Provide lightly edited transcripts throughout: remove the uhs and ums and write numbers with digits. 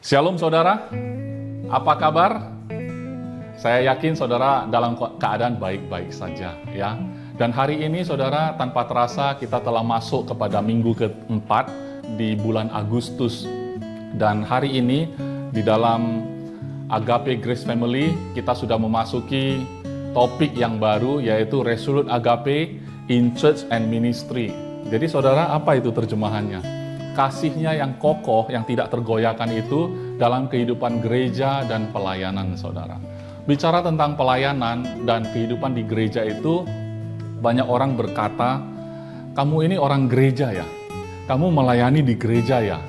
Shalom saudara, apa kabar? Saya yakin saudara dalam keadaan baik-baik saja ya. Dan hari ini saudara tanpa terasa kita telah masuk kepada minggu keempat di bulan Agustus. Dan hari ini di dalam Agape Grace Family kita sudah memasuki topik yang baru yaitu Resolute Agape in Church and Ministry. Jadi saudara, apa itu terjemahannya? Kasihnya yang kokoh, yang tidak tergoyahkan itu dalam kehidupan gereja dan pelayanan saudara. Bicara tentang pelayanan dan kehidupan di gereja itu, banyak orang berkata, kamu ini orang gereja ya, kamu melayani di gereja ya.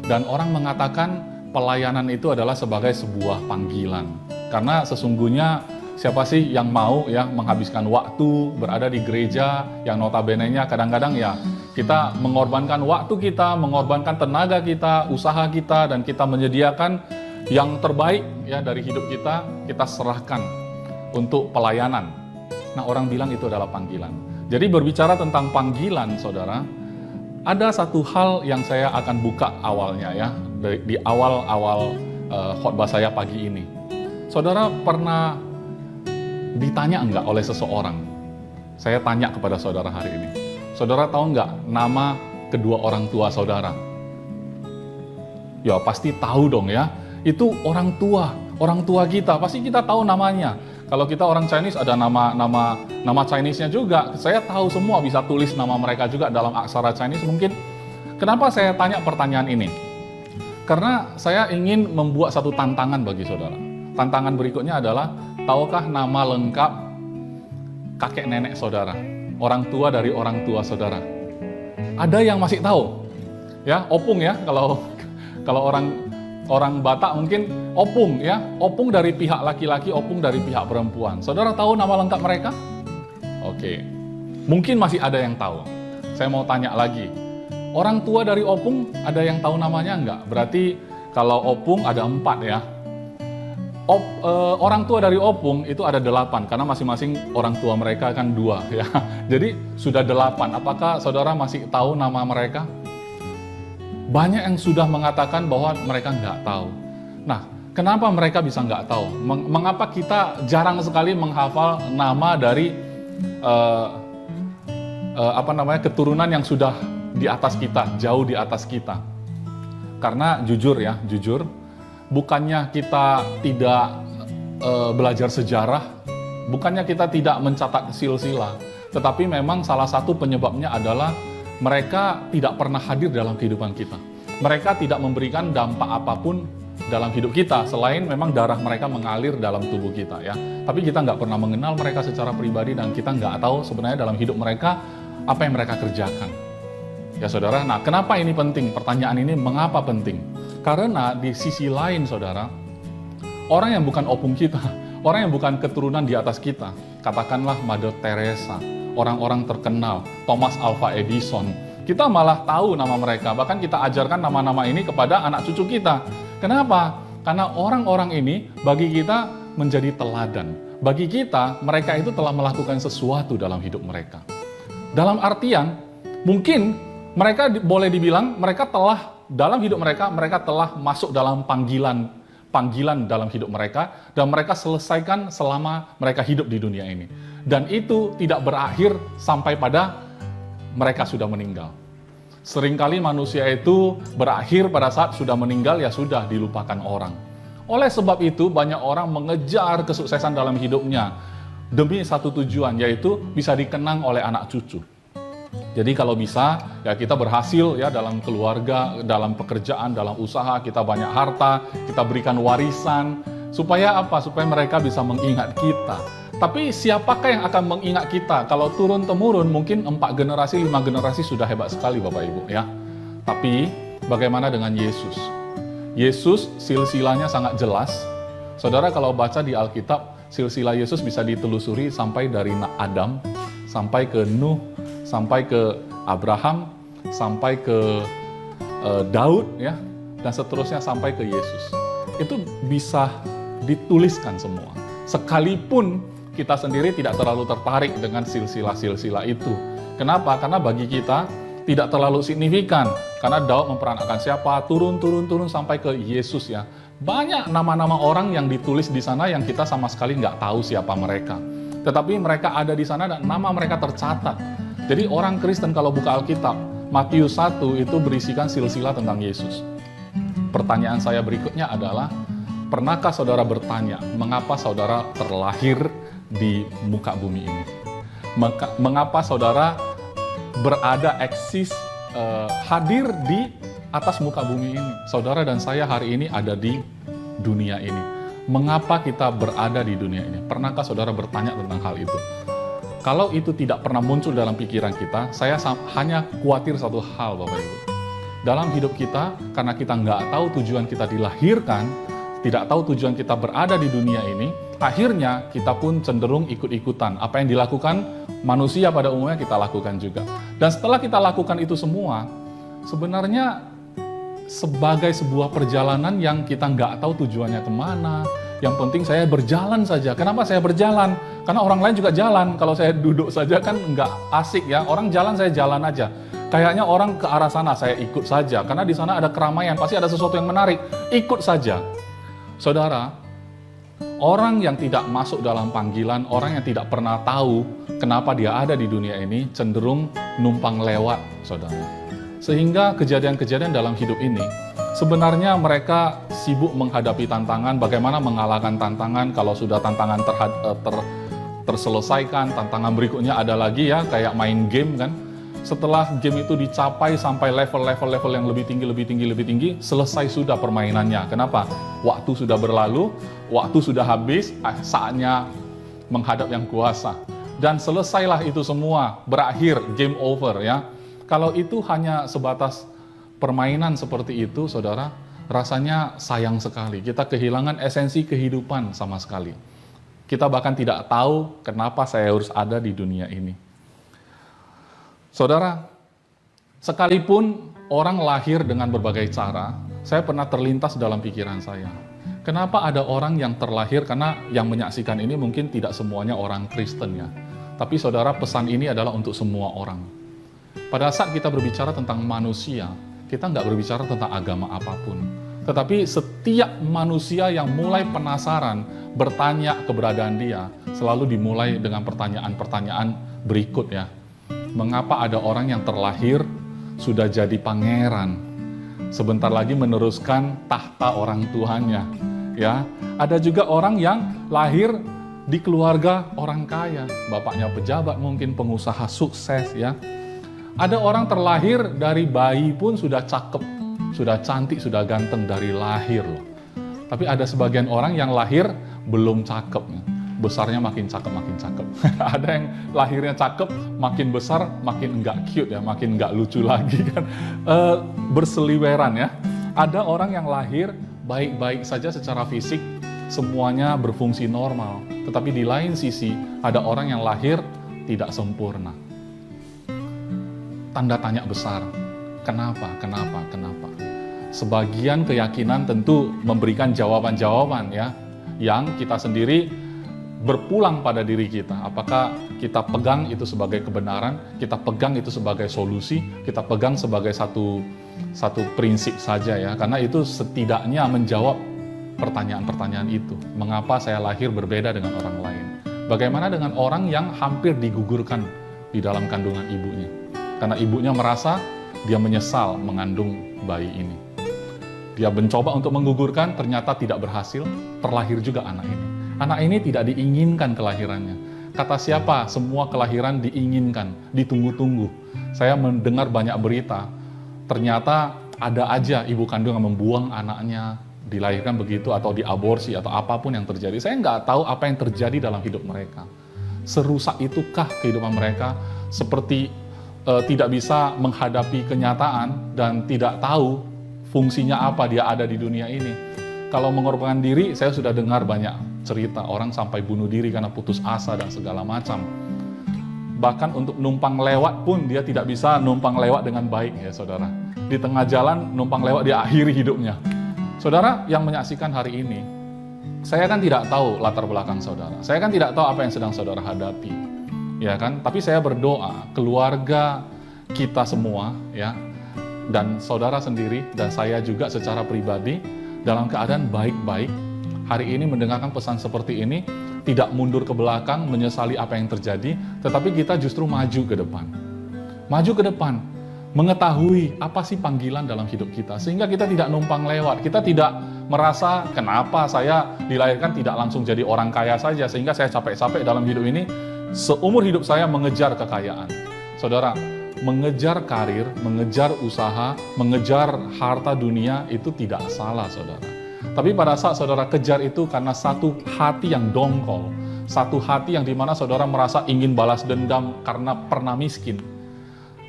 Dan orang mengatakan pelayanan itu adalah sebagai sebuah panggilan. Karena sesungguhnya siapa sih yang mau ya menghabiskan waktu berada di gereja yang notabene-nya kadang-kadang ya kita mengorbankan waktu kita, mengorbankan tenaga kita, usaha kita, dan kita menyediakan yang terbaik ya dari hidup kita serahkan untuk pelayanan. Nah, orang bilang itu adalah panggilan. Jadi berbicara tentang panggilan, saudara, ada satu hal yang saya akan buka awalnya ya, di awal-awal khotbah saya pagi ini. Saudara pernah ditanya enggak oleh seseorang? Saya tanya kepada saudara hari ini. Saudara tahu nggak nama kedua orang tua saudara? Ya pasti tahu dong ya. Itu orang tua kita. Pasti kita tahu namanya. Kalau kita orang Chinese ada nama Chinese-nya juga. Saya tahu semua, bisa tulis nama mereka juga dalam aksara Chinese mungkin. Kenapa saya tanya pertanyaan ini? Karena saya ingin membuat satu tantangan bagi saudara. Tantangan berikutnya adalah, tahukah nama lengkap kakek nenek saudara? Orang tua dari orang tua saudara. Ada yang masih tahu? Ya, opung ya, kalau orang Batak mungkin opung ya, opung dari pihak laki-laki, opung dari pihak perempuan. Saudara tahu nama lengkap mereka? Oke. Mungkin masih ada yang tahu. Saya mau tanya lagi. Orang tua dari opung ada yang tahu namanya enggak? Berarti kalau opung ada 4 ya. Orang tua dari opung itu ada 8 karena masing-masing orang tua mereka kan 2 ya. Jadi sudah 8. Apakah saudara masih tahu nama mereka? Banyak yang sudah mengatakan bahwa mereka nggak tahu. Nah, kenapa mereka bisa nggak tahu? Mengapa kita jarang sekali menghafal nama dari keturunan yang sudah di atas kita, jauh di atas kita? Karena jujur, bukannya kita tidak belajar sejarah, bukannya kita tidak mencatat silsilah, tetapi memang salah satu penyebabnya adalah mereka tidak pernah hadir dalam kehidupan kita. Mereka tidak memberikan dampak apapun dalam hidup kita, selain memang darah mereka mengalir dalam tubuh kita ya. Tapi kita nggak pernah mengenal mereka secara pribadi dan kita nggak tahu sebenarnya dalam hidup mereka apa yang mereka kerjakan. Ya saudara, nah kenapa ini penting? Pertanyaan ini mengapa penting? Karena di sisi lain saudara, orang yang bukan opung kita, orang yang bukan keturunan di atas kita, katakanlah Mother Teresa, orang-orang terkenal, Thomas Alva Edison, kita malah tahu nama mereka, bahkan kita ajarkan nama-nama ini kepada anak cucu kita. Kenapa? Karena orang-orang ini bagi kita menjadi teladan. Bagi kita, mereka itu telah melakukan sesuatu dalam hidup mereka. Dalam artian, mungkin mereka boleh dibilang mereka telah dalam hidup mereka telah masuk dalam panggilan dalam hidup mereka, dan mereka selesaikan selama mereka hidup di dunia ini. Dan itu tidak berakhir sampai pada mereka sudah meninggal. Seringkali manusia itu berakhir pada saat sudah meninggal, ya sudah dilupakan orang. Oleh sebab itu banyak orang mengejar kesuksesan dalam hidupnya demi satu tujuan, yaitu bisa dikenang oleh anak cucu. Jadi kalau bisa, ya kita berhasil ya dalam keluarga, dalam pekerjaan, dalam usaha, kita banyak harta, kita berikan warisan. Supaya apa? Supaya mereka bisa mengingat kita. Tapi siapakah yang akan mengingat kita? Kalau turun-temurun mungkin 4 generasi, 5 generasi sudah hebat sekali Bapak Ibu ya. Tapi bagaimana dengan Yesus? Yesus silsilahnya sangat jelas. Saudara kalau baca di Alkitab, silsilah Yesus bisa ditelusuri sampai dari Adam, sampai ke Nuh, sampai ke Abraham, sampai ke Daud ya, dan seterusnya sampai ke Yesus. Itu bisa dituliskan semua. Sekalipun kita sendiri tidak terlalu tertarik dengan silsilah-silsilah itu. Kenapa? Karena bagi kita tidak terlalu signifikan. Karena Daud memperanakan siapa, turun sampai ke Yesus ya. Banyak nama-nama orang yang ditulis di sana yang kita sama sekali nggak tahu siapa mereka. Tetapi mereka ada di sana dan nama mereka tercatat. Jadi orang Kristen kalau buka Alkitab, Matius 1 itu berisikan silsilah tentang Yesus. Pertanyaan saya berikutnya adalah, pernahkah saudara bertanya, mengapa saudara terlahir di muka bumi ini? Mengapa saudara berada, eksis, hadir di atas muka bumi ini? Saudara dan saya hari ini ada di dunia ini. Mengapa kita berada di dunia ini? Pernahkah saudara bertanya tentang hal itu? Kalau itu tidak pernah muncul dalam pikiran kita, saya hanya khawatir satu hal, Bapak Ibu. Dalam hidup kita, karena kita nggak tahu tujuan kita dilahirkan, tidak tahu tujuan kita berada di dunia ini, akhirnya kita pun cenderung ikut-ikutan. Apa yang dilakukan manusia pada umumnya kita lakukan juga. Dan setelah kita lakukan itu semua, sebenarnya sebagai sebuah perjalanan yang kita nggak tahu tujuannya kemana. Yang penting saya berjalan saja. Kenapa saya berjalan? Karena orang lain juga jalan. Kalau saya duduk saja kan nggak asik ya. Orang jalan, saya jalan aja. Kayaknya orang ke arah sana, saya ikut saja. Karena di sana ada keramaian, pasti ada sesuatu yang menarik. Ikut saja. Saudara, orang yang tidak masuk dalam panggilan, orang yang tidak pernah tahu kenapa dia ada di dunia ini, cenderung numpang lewat, saudara. Sehingga kejadian-kejadian dalam hidup ini, sebenarnya mereka sibuk menghadapi tantangan, bagaimana mengalahkan tantangan. Kalau sudah tantangan terselesaikan, tantangan berikutnya ada lagi ya, kayak main game kan. Setelah game itu dicapai sampai level yang lebih tinggi, selesai sudah permainannya. Kenapa? Waktu sudah berlalu, waktu sudah habis, saatnya menghadap yang kuasa. Dan selesailah itu semua, berakhir, game over ya. Kalau itu hanya sebatas permainan seperti itu, saudara, rasanya sayang sekali. Kita kehilangan esensi kehidupan sama sekali. Kita bahkan tidak tahu kenapa saya harus ada di dunia ini. Saudara, sekalipun orang lahir dengan berbagai cara, saya pernah terlintas dalam pikiran saya. Kenapa ada orang yang terlahir, karena yang menyaksikan ini mungkin tidak semuanya orang Kristen ya. Tapi saudara, pesan ini adalah untuk semua orang. Pada saat kita berbicara tentang manusia, kita nggak berbicara tentang agama apapun. Tetapi setiap manusia yang mulai penasaran, bertanya keberadaan dia, selalu dimulai dengan pertanyaan-pertanyaan berikut ya. Mengapa ada orang yang terlahir sudah jadi pangeran, sebentar lagi meneruskan tahta orang tuanya, ya. Ada juga orang yang lahir di keluarga orang kaya, bapaknya pejabat mungkin, pengusaha sukses, ya. Ada orang terlahir dari bayi pun sudah cakep, sudah cantik, sudah ganteng dari lahir loh. Tapi ada sebagian orang yang lahir belum cakep, besarnya makin cakep, makin cakep. Ada yang lahirnya cakep, makin besar, makin enggak cute ya, makin enggak lucu lagi kan. Berseliweran ya. Ada orang yang lahir baik-baik saja secara fisik, semuanya berfungsi normal. Tetapi di lain sisi, ada orang yang lahir tidak sempurna. Tanda tanya besar, kenapa? Sebagian keyakinan tentu memberikan jawaban-jawaban ya, yang kita sendiri berpulang pada diri kita. Apakah kita pegang itu sebagai kebenaran, kita pegang itu sebagai solusi, kita pegang sebagai satu prinsip saja ya, karena itu setidaknya menjawab pertanyaan-pertanyaan itu. Mengapa saya lahir berbeda dengan orang lain? Bagaimana dengan orang yang hampir digugurkan di dalam kandungan ibunya? Karena ibunya merasa dia menyesal mengandung bayi ini. Dia mencoba untuk menggugurkan, ternyata tidak berhasil, terlahir juga anak ini. Anak ini tidak diinginkan kelahirannya. Kata siapa? Semua kelahiran diinginkan, ditunggu-tunggu. Saya mendengar banyak berita, ternyata ada aja ibu kandung yang membuang anaknya, dilahirkan begitu, atau diaborsi, atau apapun yang terjadi. Saya nggak tahu apa yang terjadi dalam hidup mereka. Serusak itukah kehidupan mereka, seperti tidak bisa menghadapi kenyataan dan tidak tahu fungsinya apa dia ada di dunia ini. Kalau mengorbankan diri, saya sudah dengar banyak cerita orang sampai bunuh diri karena putus asa dan segala macam. Bahkan untuk numpang lewat pun dia tidak bisa numpang lewat dengan baik ya saudara. Di tengah jalan numpang lewat dia akhiri hidupnya. Saudara yang menyaksikan hari ini, saya kan tidak tahu latar belakang saudara. Saya kan tidak tahu apa yang sedang saudara hadapi. Ya kan? Tapi saya berdoa, keluarga kita semua ya, dan saudara sendiri dan saya juga secara pribadi dalam keadaan baik-baik hari ini mendengarkan pesan seperti ini, tidak mundur ke belakang menyesali apa yang terjadi, tetapi kita justru maju ke depan. Maju ke depan, mengetahui apa sih panggilan dalam hidup kita, sehingga kita tidak numpang lewat, kita tidak merasa kenapa saya dilahirkan tidak langsung jadi orang kaya saja, sehingga saya capek-capek dalam hidup ini, seumur hidup saya mengejar kekayaan. Saudara, mengejar karir, mengejar usaha, mengejar harta dunia itu tidak salah, saudara. Tapi pada saat saudara kejar itu karena satu hati yang dongkol, satu hati yang dimana saudara merasa ingin balas dendam karena pernah miskin,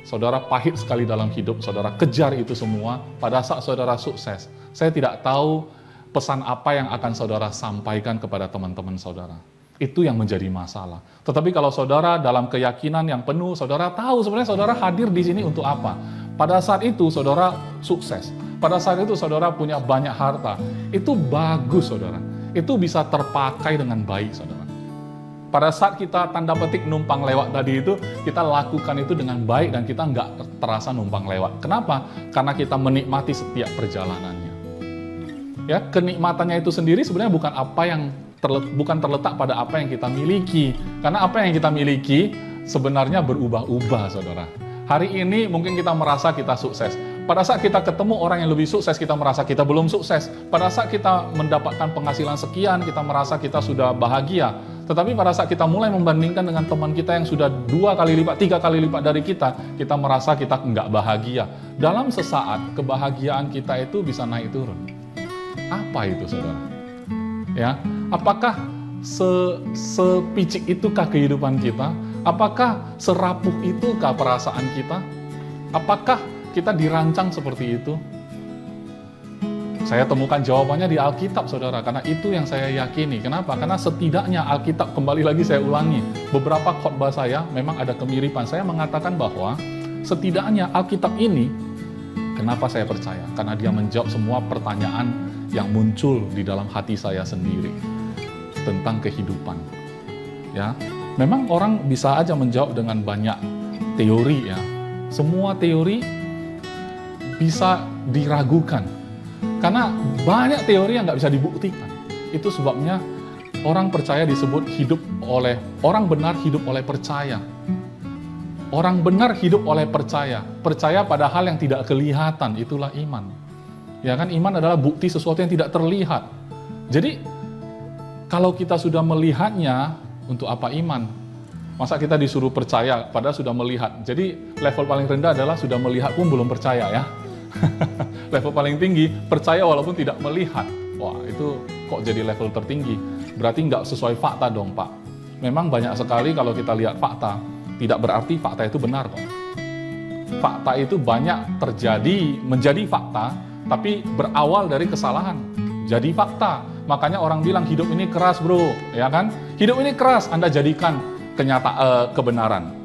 saudara pahit sekali dalam hidup, saudara kejar itu semua, pada saat saudara sukses, saya tidak tahu pesan apa yang akan saudara sampaikan kepada teman-teman saudara. Itu yang menjadi masalah. Tetapi kalau saudara dalam keyakinan yang penuh, saudara tahu sebenarnya saudara hadir di sini untuk apa. Pada saat itu saudara sukses. Pada saat itu saudara punya banyak harta. Itu bagus, saudara. Itu bisa terpakai dengan baik, saudara. Pada saat kita tanda petik numpang lewat tadi itu, kita lakukan itu dengan baik dan kita nggak terasa numpang lewat. Kenapa? Karena kita menikmati setiap perjalanannya. Ya, kenikmatannya itu sendiri sebenarnya bukan apa yang bukan terletak pada apa yang kita miliki. Karena apa yang kita miliki sebenarnya berubah-ubah, saudara. Hari ini mungkin kita merasa kita sukses. Pada saat kita ketemu orang yang lebih sukses, kita merasa kita belum sukses. Pada saat kita mendapatkan penghasilan sekian, kita merasa kita sudah bahagia. Tetapi pada saat kita mulai membandingkan dengan teman kita yang sudah 2 kali lipat, 3 kali lipat dari kita merasa kita nggak bahagia. Dalam sesaat, kebahagiaan kita itu bisa naik turun. Apa itu, saudara? Ya, apakah sepicik itukah kehidupan kita? Apakah serapuh itukah perasaan kita? Apakah kita dirancang seperti itu? Saya temukan jawabannya di Alkitab, saudara, karena itu yang saya yakini. Kenapa? Karena setidaknya Alkitab, kembali lagi saya ulangi, beberapa khotbah saya memang ada kemiripan. Saya mengatakan bahwa setidaknya Alkitab ini, kenapa saya percaya? Karena dia menjawab semua pertanyaan yang muncul di dalam hati saya sendiri tentang kehidupan. Ya, memang orang bisa aja menjawab dengan banyak teori, ya. Semua teori bisa diragukan karena banyak teori yang nggak bisa dibuktikan. Itu sebabnya orang percaya disebut orang benar hidup oleh percaya. Orang benar hidup oleh percaya. Percaya pada hal yang tidak kelihatan, itulah iman. Ya kan, iman adalah bukti sesuatu yang tidak terlihat. Jadi kalau kita sudah melihatnya, untuk apa iman? Masa kita disuruh percaya padahal sudah melihat. Jadi level paling rendah adalah sudah melihat pun belum percaya, ya. Level paling tinggi percaya walaupun tidak melihat. Wah, itu kok jadi level tertinggi? Berarti nggak sesuai fakta dong, Pak. Memang banyak sekali kalau kita lihat fakta, tidak berarti fakta itu benar kok. Fakta itu banyak menjadi fakta, tapi berawal dari kesalahan. Jadi fakta. Makanya orang bilang hidup ini keras, bro, ya kan? Hidup ini keras, Anda jadikan kebenaran.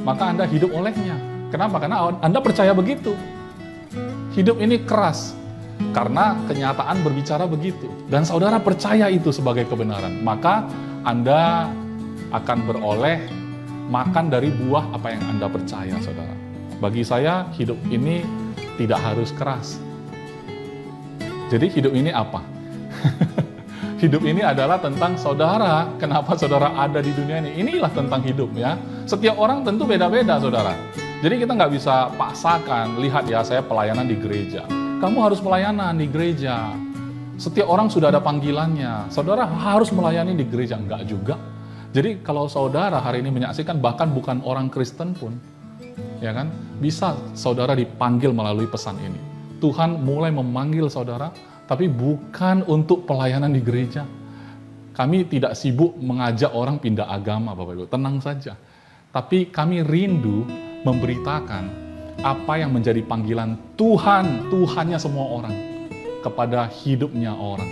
Maka Anda hidup olehnya. Kenapa? Karena Anda percaya begitu. Hidup ini keras karena kenyataan berbicara begitu. Dan saudara percaya itu sebagai kebenaran. Maka Anda akan beroleh makan dari buah apa yang Anda percaya, saudara. Bagi saya, hidup ini tidak harus keras. Jadi hidup ini apa? Hidup ini adalah tentang saudara. Kenapa saudara ada di dunia ini? Inilah tentang hidup, ya. Setiap orang tentu beda-beda, saudara. Jadi kita nggak bisa paksakan, lihat ya, saya pelayanan di gereja. Kamu harus pelayanan di gereja. Setiap orang sudah ada panggilannya. Saudara harus melayani di gereja. Enggak juga. Jadi kalau saudara hari ini menyaksikan, bahkan bukan orang Kristen pun, ya kan, bisa saudara dipanggil melalui pesan ini. Tuhan mulai memanggil saudara, tapi bukan untuk pelayanan di gereja. Kami tidak sibuk mengajak orang pindah agama, Bapak Ibu, tenang saja. Tapi kami rindu memberitakan apa yang menjadi panggilan Tuhannya semua orang, kepada hidupnya orang.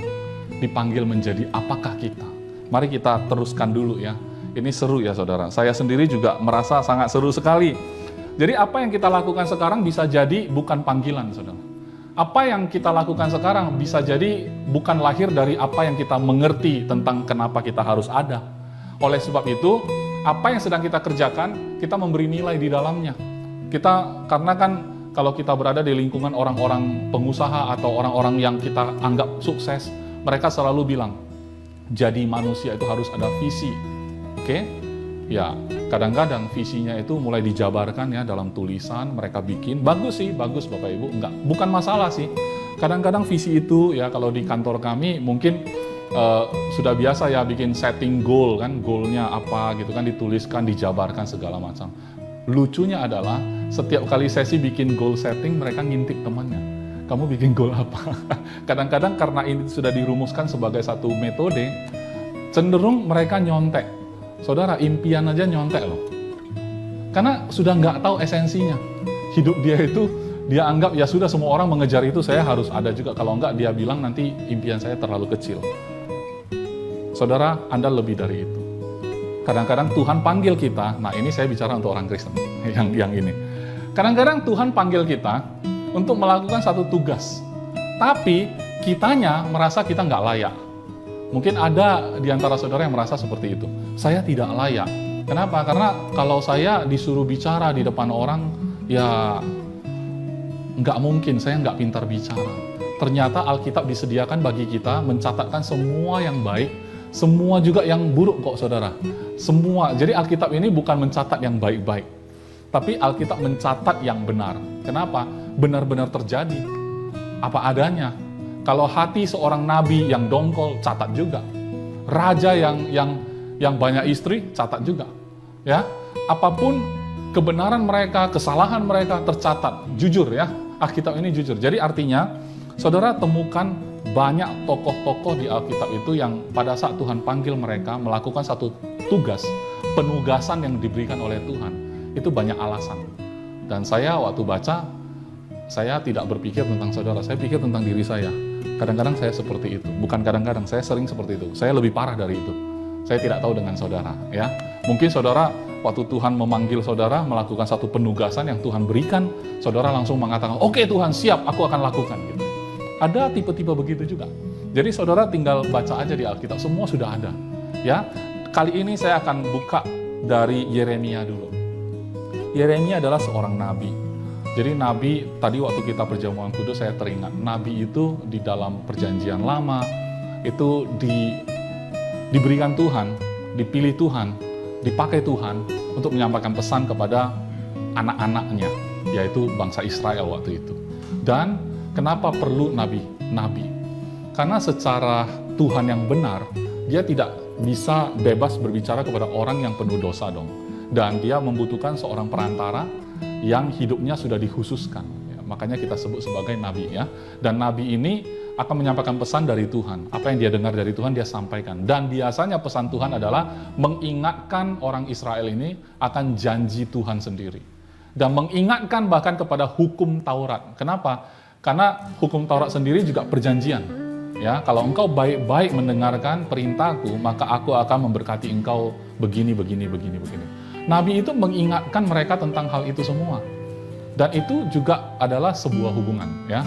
Dipanggil menjadi apakah kita? Mari kita teruskan dulu, ya. Ini seru, ya, saudara. Saya sendiri juga merasa sangat seru sekali. Jadi apa yang kita lakukan sekarang bisa jadi bukan panggilan, saudara. Apa yang kita lakukan sekarang bisa jadi bukan lahir dari apa yang kita mengerti tentang kenapa kita harus ada. Oleh sebab itu, apa yang sedang kita kerjakan, kita memberi nilai di dalamnya. Karena kan kalau kita berada di lingkungan orang-orang pengusaha atau orang-orang yang kita anggap sukses, mereka selalu bilang, jadi manusia itu harus ada visi. Oke? Ya, kadang-kadang visinya itu mulai dijabarkan ya dalam tulisan, mereka bikin. Bagus sih, bagus Bapak Ibu. Enggak, bukan masalah sih. Kadang-kadang visi itu ya kalau di kantor kami mungkin sudah biasa ya bikin setting goal kan, goalnya apa gitu kan, dituliskan, dijabarkan segala macam. Lucunya adalah setiap kali sesi bikin goal setting, mereka ngintip temannya. Kamu bikin goal apa? Kadang-kadang karena ini sudah dirumuskan sebagai satu metode, cenderung mereka nyontek. Saudara, impian aja nyontek loh. Karena sudah nggak tahu esensinya. Hidup dia itu, dia anggap ya sudah semua orang mengejar itu, saya harus ada juga. Kalau enggak, dia bilang nanti impian saya terlalu kecil. Saudara, Anda lebih dari itu. Kadang-kadang Tuhan panggil kita, nah ini saya bicara untuk orang Kristen, yang ini. Kadang-kadang Tuhan panggil kita untuk melakukan satu tugas, tapi kitanya merasa kita nggak layak. Mungkin ada di antara saudara yang merasa seperti itu. Saya tidak layak. Kenapa? Karena kalau saya disuruh bicara di depan orang, ya nggak mungkin, saya nggak pintar bicara. Ternyata Alkitab disediakan bagi kita mencatatkan semua yang baik, semua juga yang buruk kok saudara. Semua. Jadi Alkitab ini bukan mencatat yang baik-baik, tapi Alkitab mencatat yang benar. Kenapa? Benar-benar terjadi. Apa adanya. Kalau hati seorang nabi yang dongkol, catat juga. Raja yang banyak istri, catat juga. Ya, apapun kebenaran mereka, kesalahan mereka tercatat. Jujur ya, Alkitab ini jujur. Jadi artinya, saudara temukan banyak tokoh-tokoh di Alkitab itu yang pada saat Tuhan panggil mereka melakukan satu tugas, penugasan yang diberikan oleh Tuhan, itu banyak alasan. Dan saya waktu baca, saya tidak berpikir tentang saudara, saya pikir tentang diri saya. Kadang-kadang saya seperti itu, bukan kadang-kadang, saya sering seperti itu. Saya lebih parah dari itu. Saya tidak tahu dengan saudara, ya. Mungkin saudara waktu Tuhan memanggil saudara melakukan satu penugasan yang Tuhan berikan, saudara langsung mengatakan, "Oke Tuhan, siap, aku akan lakukan." Gitu. Ada tipe-tipe begitu juga. Jadi saudara tinggal baca aja di Alkitab, semua sudah ada. Ya, kali ini saya akan buka dari Yeremia dulu. Yeremia adalah seorang nabi. Jadi nabi, tadi waktu kita perjamuan kudus saya teringat, nabi itu di dalam perjanjian lama, itu diberikan Tuhan, dipilih Tuhan, dipakai Tuhan untuk menyampaikan pesan kepada anak-anaknya, yaitu bangsa Israel waktu itu. Dan kenapa perlu nabi? Karena secara Tuhan yang benar, dia tidak bisa bebas berbicara kepada orang yang penuh dosa dong. Dan dia membutuhkan seorang perantara yang hidupnya sudah dikhususkan. Ya, makanya kita sebut sebagai nabi ya. Dan nabi ini akan menyampaikan pesan dari Tuhan. Apa yang dia dengar dari Tuhan, dia sampaikan. Dan biasanya pesan Tuhan adalah mengingatkan orang Israel ini akan janji Tuhan sendiri. Dan mengingatkan bahkan kepada hukum Taurat. Kenapa? Karena hukum Taurat sendiri juga perjanjian. Ya, kalau engkau baik-baik mendengarkan perintahku, maka aku akan memberkati engkau begini. Nabi itu mengingatkan mereka tentang hal itu semua. Dan itu juga adalah sebuah hubungan, ya.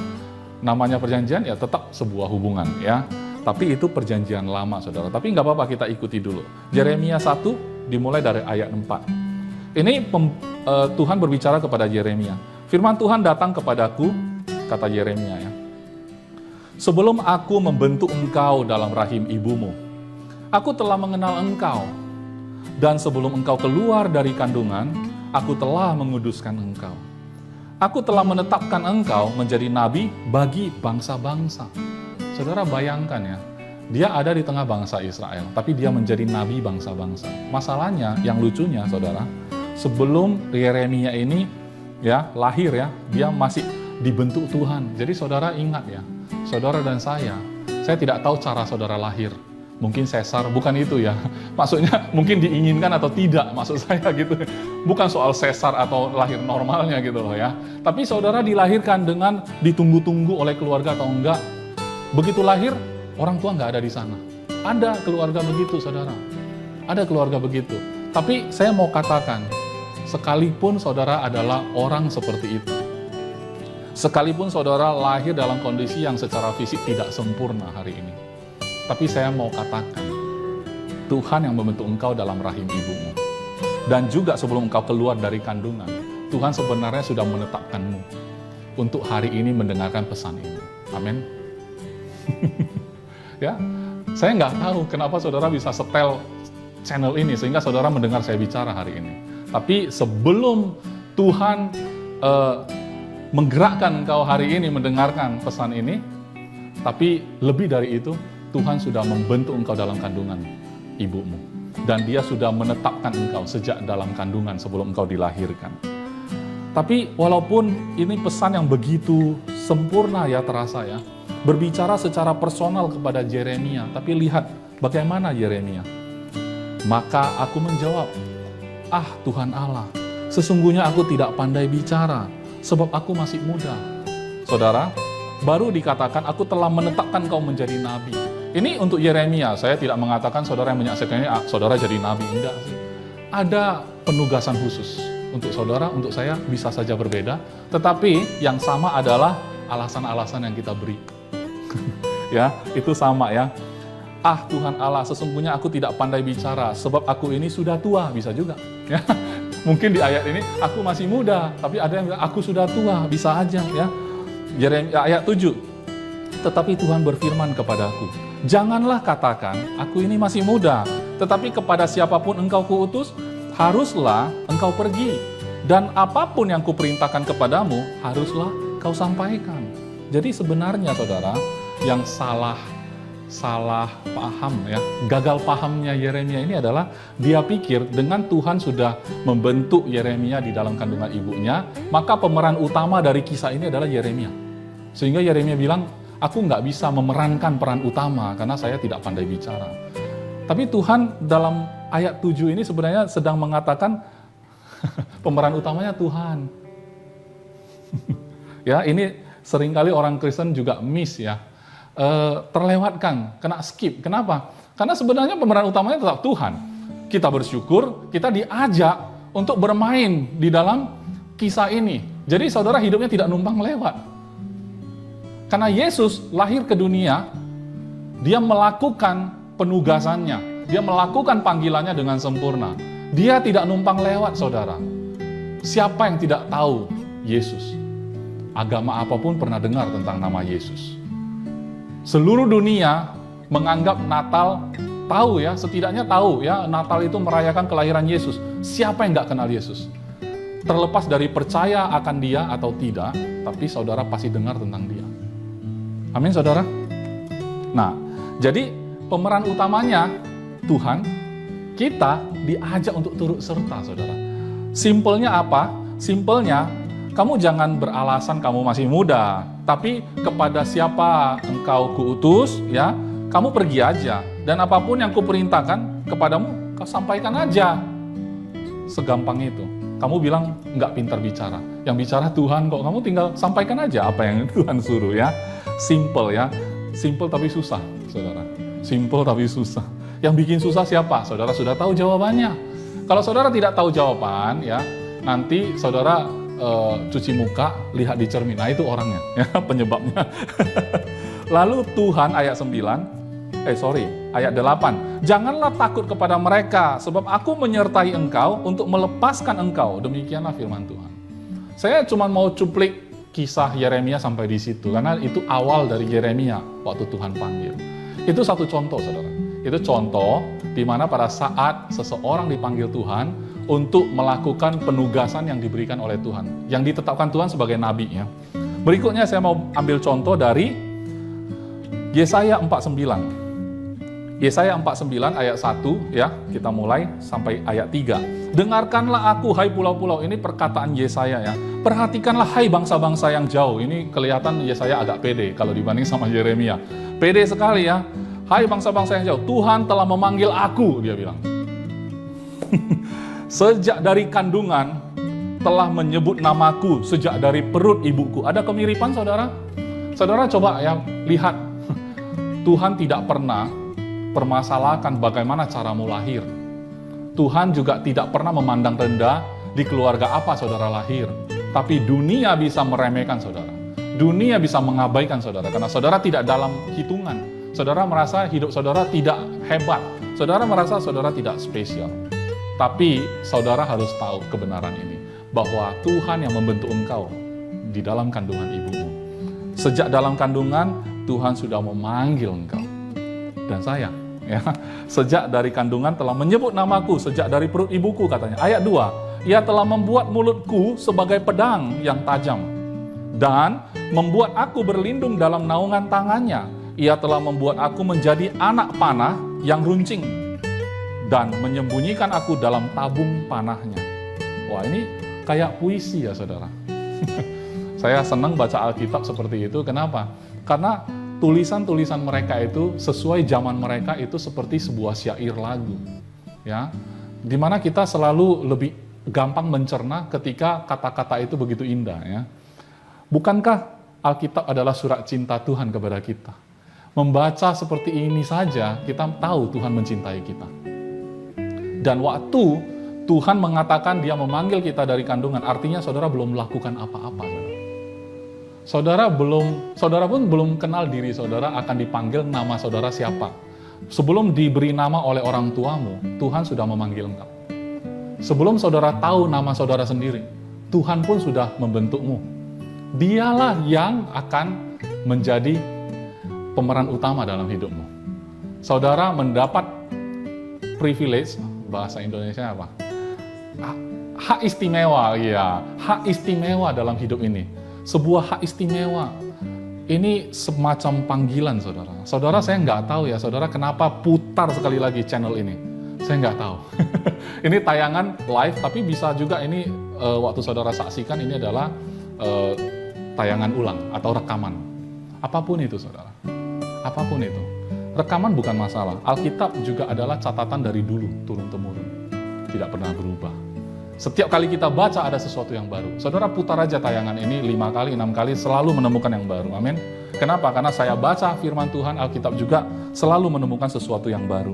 Namanya perjanjian ya tetap sebuah hubungan, ya. Tapi itu perjanjian lama, saudara. Tapi nggak apa-apa, kita ikuti dulu. Yeremia 1 dimulai dari ayat 4. Ini Tuhan berbicara kepada Yeremia. Firman Tuhan datang kepadaku, kata Yeremia ya. Sebelum aku membentuk engkau dalam rahim ibumu, aku telah mengenal engkau. Dan sebelum engkau keluar dari kandungan, aku telah menguduskan engkau. Aku telah menetapkan engkau menjadi nabi bagi bangsa-bangsa. Saudara bayangkan ya, dia ada di tengah bangsa Israel, tapi dia menjadi nabi bangsa-bangsa. Masalahnya, yang lucunya saudara, sebelum Yeremia ini ya lahir ya, dia masih dibentuk Tuhan. Jadi saudara ingat ya, saudara dan saya tidak tahu cara saudara lahir. Mungkin sesar, bukan itu ya. Maksudnya mungkin diinginkan atau tidak, maksud saya gitu. Bukan soal sesar atau lahir normalnya gitu loh ya. Tapi saudara dilahirkan dengan ditunggu-tunggu oleh keluarga atau enggak. Begitu lahir, orang tua nggak ada di sana. Ada keluarga begitu saudara. Ada keluarga begitu. Tapi saya mau katakan, sekalipun saudara adalah orang seperti itu, sekalipun saudara lahir dalam kondisi yang secara fisik tidak sempurna hari ini, tapi saya mau katakan, Tuhan yang membentuk engkau dalam rahim ibumu. Dan juga sebelum engkau keluar dari kandungan, Tuhan sebenarnya sudah menetapkanmu untuk hari ini mendengarkan pesan ini. Amin. Ya, saya nggak tahu kenapa saudara bisa setel channel ini sehingga saudara mendengar saya bicara hari ini. Tapi sebelum Tuhan menggerakkan engkau hari ini mendengarkan pesan ini, tapi lebih dari itu, Tuhan sudah membentuk engkau dalam kandungan ibumu. Dan Dia sudah menetapkan engkau sejak dalam kandungan sebelum engkau dilahirkan. Tapi walaupun ini pesan yang begitu sempurna ya terasa ya, berbicara secara personal kepada Yeremia, tapi lihat bagaimana Yeremia. Maka aku menjawab, "Ah Tuhan Allah, sesungguhnya aku tidak pandai bicara, sebab aku masih muda." Saudara, baru dikatakan aku telah menetapkan kau menjadi nabi. Ini untuk Yeremia, saya tidak mengatakan saudara yang menyaksikan ini, saudara jadi nabi, enggak sih. Ada penugasan khusus untuk saudara, untuk saya bisa saja berbeda, tetapi yang sama adalah alasan-alasan yang kita beri. Ya, itu sama ya. Ah Tuhan Allah, sesungguhnya aku tidak pandai bicara, sebab aku ini sudah tua, bisa juga. Ya. Mungkin di ayat ini, aku masih muda, tapi ada yang bilang, aku sudah tua, bisa aja ya. Yeremia ayat 7, tetapi Tuhan berfirman kepadaku, janganlah katakan, aku ini masih muda, tetapi kepada siapapun engkau kuutus, haruslah engkau pergi. Dan apapun yang kuperintahkan kepadamu, haruslah kau sampaikan. Jadi sebenarnya saudara, yang salah paham ya, gagal pahamnya Yeremia ini adalah dia pikir dengan Tuhan sudah membentuk Yeremia di dalam kandungan ibunya, maka pemeran utama dari kisah ini adalah Yeremia. Sehingga Yeremia bilang, aku nggak bisa memerankan peran utama karena saya tidak pandai bicara. Tapi Tuhan dalam ayat 7 ini sebenarnya sedang mengatakan pemeran utamanya Tuhan. Ya, ini seringkali orang Kristen juga miss ya. Terlewatkan, kena skip. Kenapa? Karena sebenarnya pemeran utamanya tetap Tuhan. Kita bersyukur, kita diajak untuk bermain di dalam kisah ini. Jadi saudara hidupnya tidak numpang lewat. Karena Yesus lahir ke dunia, Dia melakukan penugasannya, Dia melakukan panggilannya dengan sempurna. Dia tidak numpang lewat, saudara. Siapa yang tidak tahu Yesus? Agama apapun pernah dengar tentang nama Yesus. Seluruh dunia menganggap Natal, tahu ya, setidaknya tahu ya, Natal itu merayakan kelahiran Yesus. Siapa yang nggak kenal Yesus? Terlepas dari percaya akan Dia atau tidak, tapi saudara pasti dengar tentang Dia. Amin, saudara? Nah, jadi pemeran utamanya Tuhan, kita diajak untuk turut serta, saudara. Simpelnya apa? Simpelnya, kamu jangan beralasan kamu masih muda, tapi kepada siapa engkau kuutus, ya, kamu pergi aja. Dan apapun yang kuperintahkan kepadamu, kau sampaikan aja. Segampang itu. Kamu bilang nggak pintar bicara. Yang bicara Tuhan kok, kamu tinggal sampaikan aja apa yang Tuhan suruh ya. Simple ya. Simple tapi susah, saudara. Simple tapi susah. Yang bikin susah siapa? Saudara sudah tahu jawabannya. Kalau saudara tidak tahu jawaban, ya, nanti saudara cuci muka, lihat di cermin. Nah, itu orangnya, ya, penyebabnya. Lalu Tuhan ayat 8. Janganlah takut kepada mereka, sebab aku menyertai engkau untuk melepaskan engkau. Demikianlah firman Tuhan. Saya cuma mau cuplik kisah Yeremia sampai di situ, karena itu awal dari Yeremia waktu Tuhan panggil. Itu satu contoh, saudara. Itu contoh di mana pada saat seseorang dipanggil Tuhan untuk melakukan penugasan yang diberikan oleh Tuhan, yang ditetapkan Tuhan sebagai nabi ya. Berikutnya saya mau ambil contoh dari Yesaya 49. Yesaya 49 ayat 1 ya, kita mulai sampai ayat 3. Dengarkanlah aku hai pulau-pulau, ini perkataan Yesaya ya. Perhatikanlah hai bangsa-bangsa yang jauh. Ini kelihatan Yesaya agak pede kalau dibanding sama Yeremia. Pede sekali ya. Hai bangsa-bangsa yang jauh, Tuhan telah memanggil aku, dia bilang. Sejak dari kandungan telah menyebut namaku, sejak dari perut ibuku. Ada kemiripan, saudara? Saudara coba ya, lihat. Tuhan tidak pernah permasalahkan bagaimana caramu lahir. Tuhan juga tidak pernah memandang rendah di keluarga apa saudara lahir. Tapi dunia bisa meremehkan saudara. Dunia bisa mengabaikan saudara, karena saudara tidak dalam hitungan. Saudara merasa hidup saudara tidak hebat. Saudara merasa saudara tidak spesial. Tapi saudara harus tahu kebenaran ini. bahwa Tuhan yang membentuk engkau di dalam kandungan ibumu. Sejak dalam kandungan, Tuhan sudah memanggil engkau. Dan saya, ya, sejak dari kandungan telah menyebut namaku, sejak dari perut ibuku katanya. Ayat 2, Ia telah membuat mulutku sebagai pedang yang tajam, dan membuat aku berlindung dalam naungan tangannya. Ia telah membuat aku menjadi anak panah yang runcing, dan menyembunyikan aku dalam tabung panahnya. Wah, ini kayak puisi ya saudara. Saya senang baca Alkitab seperti itu. Kenapa? Karena tulisan-tulisan mereka itu sesuai zaman mereka itu seperti sebuah syair lagu. Ya, dimana kita selalu lebih gampang mencerna ketika kata-kata itu begitu indah. Ya, bukankah Alkitab adalah surat cinta Tuhan kepada kita? Membaca seperti ini saja kita tahu Tuhan mencintai kita. Dan waktu Tuhan mengatakan Dia memanggil kita dari kandungan, artinya saudara belum melakukan apa-apa. Saudara pun belum kenal diri saudara akan dipanggil nama saudara siapa. Sebelum diberi nama oleh orang tuamu, Tuhan sudah memanggil engkau. Sebelum saudara tahu nama saudara sendiri, Tuhan pun sudah membentukmu. Dialah yang akan menjadi pemeran utama dalam hidupmu. Saudara mendapat privilege, bahasa Indonesia apa? Hak istimewa, ya, hak istimewa dalam hidup ini. Sebuah hak istimewa. Ini semacam panggilan, saudara. Saudara, saya nggak tahu ya, saudara, kenapa putar sekali lagi channel ini. Saya nggak tahu. Ini tayangan live, tapi bisa juga ini waktu saudara saksikan ini adalah tayangan ulang atau rekaman. Apapun itu, saudara. Apapun itu. Rekaman bukan masalah. Alkitab juga adalah catatan dari dulu, turun-temurun. Tidak pernah berubah. Setiap kali kita baca ada sesuatu yang baru. Saudara putar aja tayangan ini 5 kali, 6 kali, selalu menemukan yang baru. Amin. Kenapa? Karena saya baca firman Tuhan, Alkitab juga selalu menemukan sesuatu yang baru.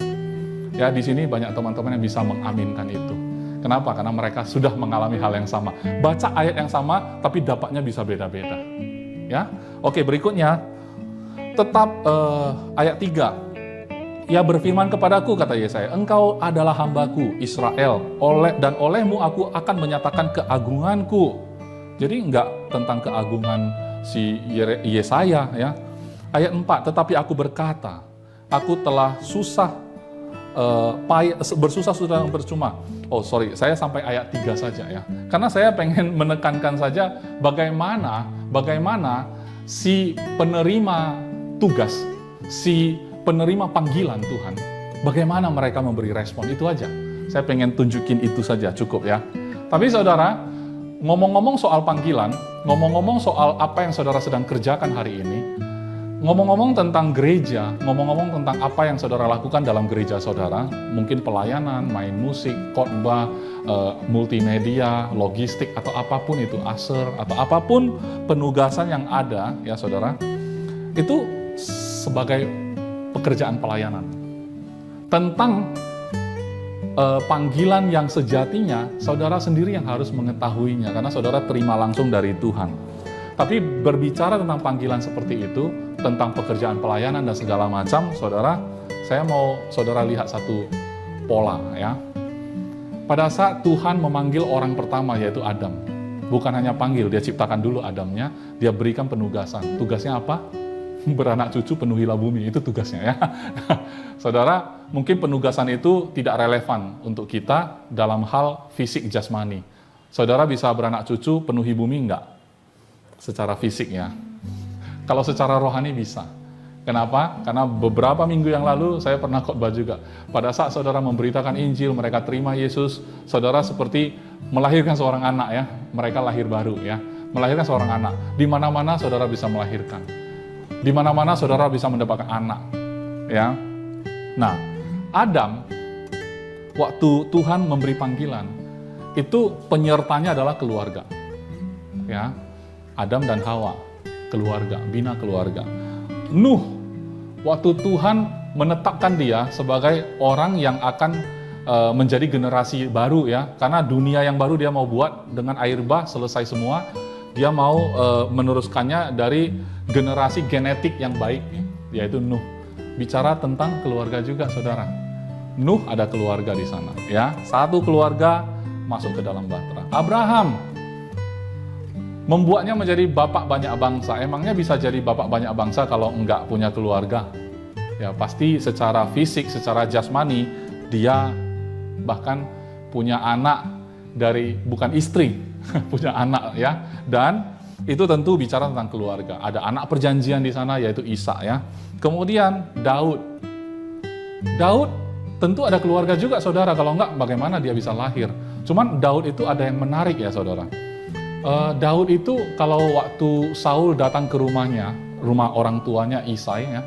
Ya, di sini banyak teman-teman yang bisa mengaminkan itu. Kenapa? Karena mereka sudah mengalami hal yang sama. Baca ayat yang sama, tapi dapatnya bisa beda-beda. Ya, oke, berikutnya. Tetap ayat 3. Ia berfirman kepadaku, kata Yesaya, engkau adalah hambaku, Israel, dan olehmu aku akan menyatakan keagunganku. Jadi enggak tentang keagungan si Yesaya, ya. Ayat 4, tetapi aku berkata, aku telah bersusah sudah percuma. Oh sorry, saya sampai ayat 3 saja ya. Karena saya pengen menekankan saja bagaimana si penerima tugas, si penerima panggilan Tuhan, bagaimana mereka memberi respon, itu aja. Saya pengen tunjukin itu saja, cukup ya. Tapi saudara, ngomong-ngomong soal panggilan, ngomong-ngomong soal apa yang saudara sedang kerjakan hari ini, ngomong-ngomong tentang gereja, ngomong-ngomong tentang apa yang saudara lakukan dalam gereja saudara, mungkin pelayanan, main musik, khotbah, multimedia, logistik, atau apapun itu, aser, atau apapun penugasan yang ada, ya saudara, itu sebagai pekerjaan pelayanan. Tentang panggilan yang sejatinya, saudara sendiri yang harus mengetahuinya, karena saudara terima langsung dari Tuhan. Tapi berbicara tentang panggilan seperti itu, tentang pekerjaan pelayanan dan segala macam, saudara, saya mau saudara lihat satu pola ya. Pada saat Tuhan memanggil orang pertama, yaitu Adam, bukan hanya panggil, dia ciptakan dulu Adamnya, dia berikan penugasan. Tugasnya apa? Beranak cucu, penuhilah bumi, itu tugasnya ya. Saudara, mungkin penugasan itu tidak relevan untuk kita dalam hal fisik jasmani. Saudara bisa beranak cucu, penuhi bumi enggak? Secara fisik ya. Kalau secara rohani bisa. Kenapa? Karena beberapa minggu yang lalu saya pernah khotbah juga. Pada saat saudara memberitakan Injil, mereka terima Yesus, saudara seperti melahirkan seorang anak ya. Mereka lahir baru ya. Melahirkan seorang anak. Di mana-mana saudara bisa melahirkan. Di mana-mana saudara bisa mendapatkan anak, ya. Nah, Adam, waktu Tuhan memberi panggilan, itu penyertanya adalah keluarga, ya. Adam dan Hawa, keluarga, bina keluarga. Nuh, waktu Tuhan menetapkan dia sebagai orang yang akan menjadi generasi baru, ya. Karena dunia yang baru dia mau buat dengan air bah selesai semua. Dia mau meneruskannya dari generasi genetik yang baik, yaitu Nuh. Bicara tentang keluarga juga, saudara. Nuh ada keluarga di sana, ya. Satu keluarga masuk ke dalam bahtera. Abraham Membuatnya menjadi bapak banyak bangsa. Emangnya bisa jadi bapak banyak bangsa kalau enggak punya keluarga? Ya pasti secara fisik, secara jasmani, dia bahkan punya anak dari, bukan istri, punya anak ya. Dan itu tentu bicara tentang keluarga. Ada anak perjanjian di sana yaitu Ishak ya. Kemudian Daud. Daud tentu ada keluarga juga saudara, kalau enggak bagaimana dia bisa lahir. Cuman Daud itu ada yang menarik ya saudara. Daud itu kalau waktu Saul datang ke rumahnya, rumah orang tuanya Isai ya,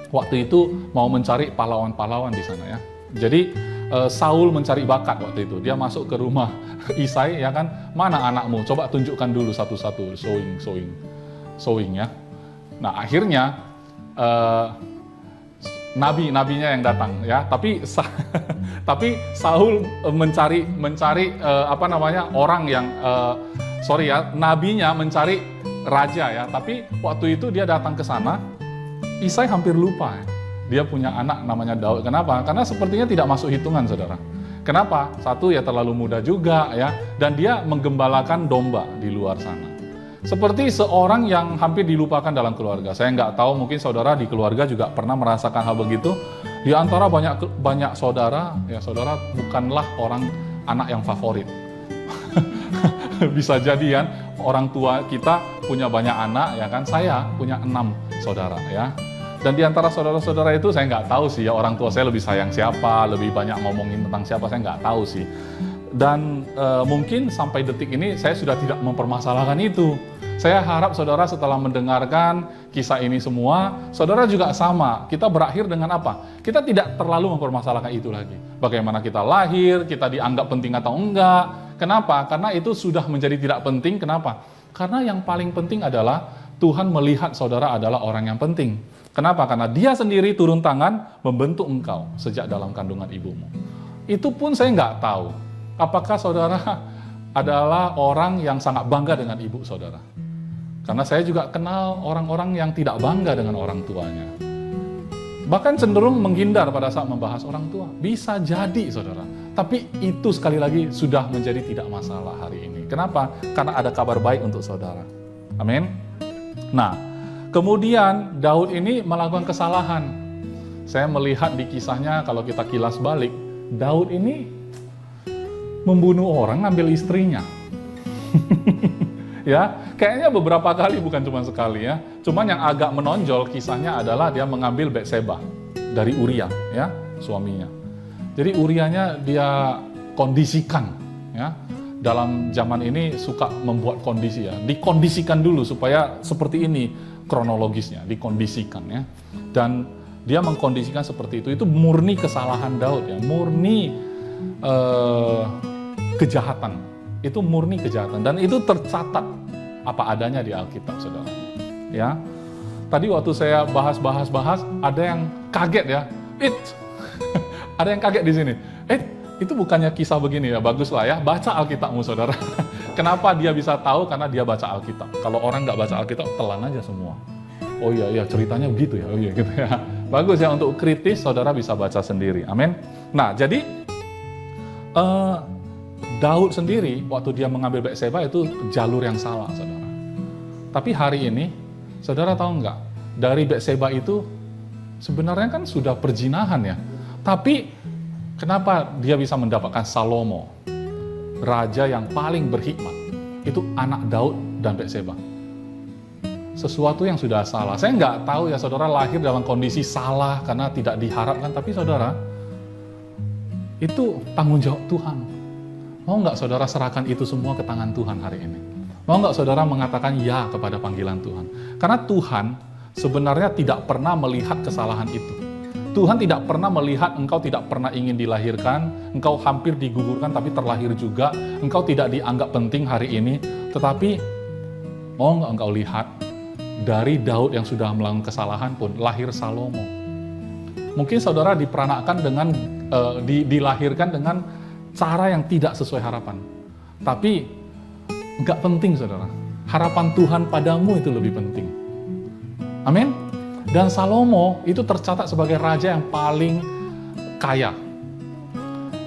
waktu itu mau mencari pahlawan-pahlawan di sana ya. Jadi Saul mencari bakat waktu itu. Dia masuk ke rumah Isai ya kan, mana anakmu? Coba tunjukkan dulu satu-satu, showing ya. Nah akhirnya nabinya yang datang ya, tapi Saul mencari orang yang nabinya mencari raja ya, tapi waktu itu dia datang ke sana, Isai hampir lupa ya. Dia punya anak namanya Daud. Kenapa? Karena sepertinya tidak masuk hitungan saudara. Kenapa? Satu ya terlalu muda juga ya, dan dia menggembalakan domba di luar sana. Seperti seorang yang hampir dilupakan dalam keluarga. Saya nggak tahu, mungkin saudara di keluarga juga pernah merasakan hal begitu. Di antara banyak saudara, ya saudara bukanlah anak yang favorit. Bisa jadi kan, orang tua kita punya banyak anak, ya kan? Saya punya 6 saudara, ya. Dan di antara saudara-saudara itu saya nggak tahu sih ya, orang tua saya lebih sayang siapa, lebih banyak ngomongin tentang siapa, saya nggak tahu sih. Dan mungkin sampai detik ini saya sudah tidak mempermasalahkan itu. Saya harap saudara setelah mendengarkan kisah ini semua, saudara juga sama. Kita berakhir dengan apa? Kita tidak terlalu mempermasalahkan itu lagi. Bagaimana kita lahir, kita dianggap penting atau enggak. Kenapa? Karena itu sudah menjadi tidak penting. Kenapa? Karena yang paling penting adalah Tuhan melihat saudara adalah orang yang penting. Kenapa? Karena dia sendiri turun tangan membentuk engkau sejak dalam kandungan ibumu. Itu pun saya nggak tahu. Apakah saudara adalah orang yang sangat bangga dengan ibu saudara? Karena saya juga kenal orang-orang yang tidak bangga dengan orang tuanya. Bahkan cenderung menghindar pada saat membahas orang tua. Bisa jadi saudara. Tapi itu sekali lagi sudah menjadi tidak masalah hari ini. Kenapa? Karena ada kabar baik untuk saudara. Amin. Nah, kemudian Daud ini melakukan kesalahan. Saya melihat di kisahnya, kalau kita kilas balik, Daud ini membunuh orang, ngambil istrinya. Ya, kayaknya beberapa kali, bukan cuma sekali ya. Cuman yang agak menonjol kisahnya adalah dia mengambil Batseba dari Uria, ya, suaminya. Jadi Urianya dia kondisikan, ya. Dalam zaman ini suka membuat kondisi ya, dikondisikan dulu supaya seperti ini kronologisnya, dikondisikan ya. Dan dia mengkondisikan seperti itu murni kesalahan Daud ya, murni kejahatan. Itu murni kejahatan dan itu tercatat apa adanya di Alkitab, saudara. Ya. Tadi waktu saya bahas, ada yang kaget ya. Ada yang kaget di sini. Itu bukannya kisah begini ya, baguslah ya, baca Alkitabmu saudara. Kenapa dia bisa tahu? Karena dia baca Alkitab. Kalau orang nggak baca Alkitab, telan aja semua. Oh iya, ceritanya begitu ya, oh iya gitu ya. Bagus ya, untuk kritis saudara bisa baca sendiri, amin. Nah jadi Daud sendiri waktu dia mengambil Batseba itu jalur yang salah saudara. Tapi hari ini, saudara tahu nggak, dari Batseba itu sebenarnya kan sudah perzinahan ya. Tapi kenapa dia bisa mendapatkan Salomo, raja yang paling berhikmat? Itu anak Daud dan Batseba. Sesuatu yang sudah salah. Saya nggak tahu ya saudara lahir dalam kondisi salah karena tidak diharapkan. Tapi saudara, itu tanggung jawab Tuhan. Mau nggak saudara serahkan itu semua ke tangan Tuhan hari ini? Mau nggak saudara mengatakan ya kepada panggilan Tuhan? Karena Tuhan sebenarnya tidak pernah melihat kesalahan itu. Tuhan tidak pernah melihat engkau tidak pernah ingin dilahirkan, engkau hampir digugurkan tapi terlahir juga, engkau tidak dianggap penting hari ini. Tetapi mau nggak engkau lihat, dari Daud yang sudah melakukan kesalahan pun lahir Salomo. Mungkin saudara diperanakkan dengan dilahirkan dengan cara yang tidak sesuai harapan. Tapi nggak penting saudara. Harapan Tuhan padamu itu lebih penting. Amin. Dan Salomo itu tercatat sebagai raja yang paling kaya.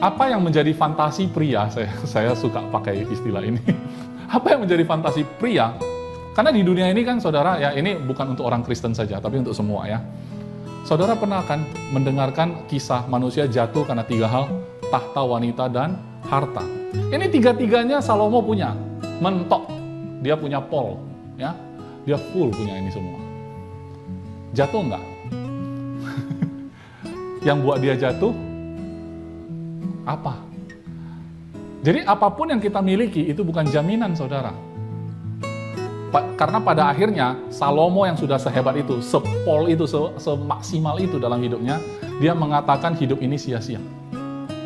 Apa yang menjadi fantasi pria, saya suka pakai istilah ini. Apa yang menjadi fantasi pria? Karena di dunia ini kan saudara, ya ini bukan untuk orang Kristen saja, tapi untuk semua ya. Saudara pernah kan mendengarkan kisah manusia jatuh karena 3 hal, tahta, wanita, dan harta. Ini 3-tiganya Salomo punya, mentok. Dia punya pol, ya. Dia full punya ini semua. Jatuh enggak? Yang buat dia jatuh, apa? Jadi apapun yang kita miliki itu bukan jaminan saudara. Karena pada akhirnya Salomo yang sudah sehebat itu, sepol itu, semaksimal itu dalam hidupnya, dia mengatakan hidup ini sia-sia.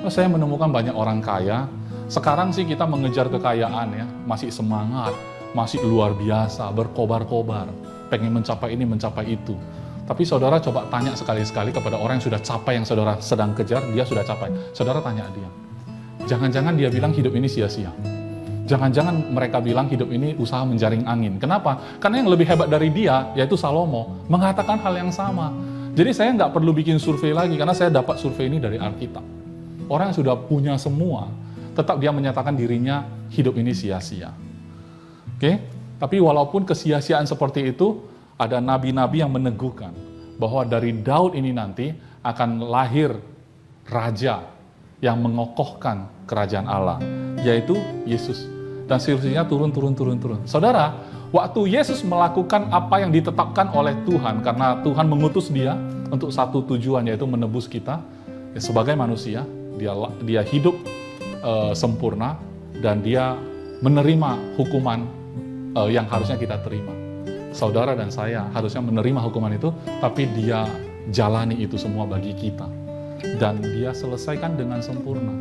Saya menemukan banyak orang kaya, sekarang sih kita mengejar kekayaan ya, masih semangat, masih luar biasa, berkobar-kobar, pengen mencapai ini, mencapai itu. Tapi saudara coba tanya sekali-sekali kepada orang yang sudah capai yang saudara sedang kejar, dia sudah capai. Saudara tanya dia, jangan-jangan dia bilang hidup ini sia-sia. Jangan-jangan mereka bilang hidup ini usaha menjaring angin. Kenapa? Karena yang lebih hebat dari dia, yaitu Salomo, mengatakan hal yang sama. Jadi saya nggak perlu bikin survei lagi, karena saya dapat survei ini dari Alkitab. Orang yang sudah punya semua, tetap dia menyatakan dirinya hidup ini sia-sia. Oke? Tapi walaupun kesia-siaan seperti itu, ada nabi-nabi yang meneguhkan bahwa dari Daud ini nanti akan lahir raja yang mengokohkan kerajaan Allah, yaitu Yesus. Dan silsilahnya turun. Saudara, waktu Yesus melakukan apa yang ditetapkan oleh Tuhan, karena Tuhan mengutus dia untuk satu tujuan, yaitu menebus kita ya, sebagai manusia. Dia hidup sempurna, dan dia menerima hukuman yang harusnya kita terima. Saudara dan saya harusnya menerima hukuman itu, tapi dia jalani itu semua bagi kita. Dan dia selesaikan dengan sempurna.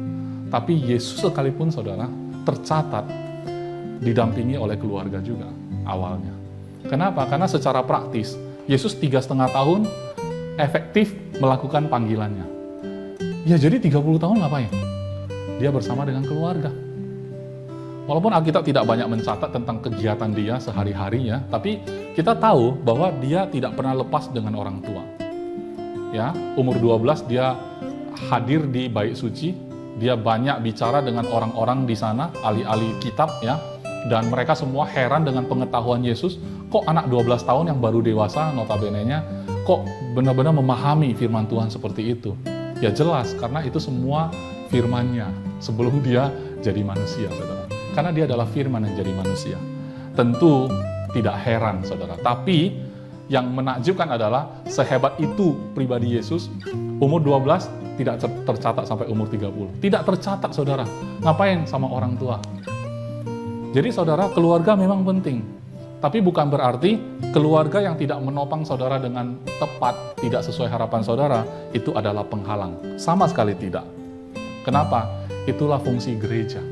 Tapi Yesus sekalipun saudara, tercatat didampingi oleh keluarga juga awalnya. Kenapa? Karena secara praktis, Yesus 3,5 tahun efektif melakukan panggilannya. Ya jadi 30 tahun ngapain? Dia bersama dengan keluarga. Walaupun Alkitab tidak banyak mencatat tentang kegiatan dia sehari-harinya, tapi kita tahu bahwa dia tidak pernah lepas dengan orang tua. Ya, umur 12 dia hadir di bait suci, dia banyak bicara dengan orang-orang di sana, ahli-ahli kitab ya, dan mereka semua heran dengan pengetahuan Yesus. Kok anak 12 tahun yang baru dewasa notabene-nya, kok benar-benar memahami firman Tuhan seperti itu? Ya jelas, karena itu semua firman-Nya sebelum dia jadi manusia, saudara. Karena dia adalah firman yang jadi manusia. Tentu tidak heran, saudara. Tapi yang menakjubkan adalah sehebat itu pribadi Yesus, umur 12 tidak tercatat sampai umur 30. Tidak tercatat, saudara. Ngapain sama orang tua? Jadi saudara, keluarga memang penting. Tapi bukan berarti keluarga yang tidak menopang saudara dengan tepat, tidak sesuai harapan saudara, itu adalah penghalang. Sama sekali tidak. Kenapa? Itulah fungsi gereja.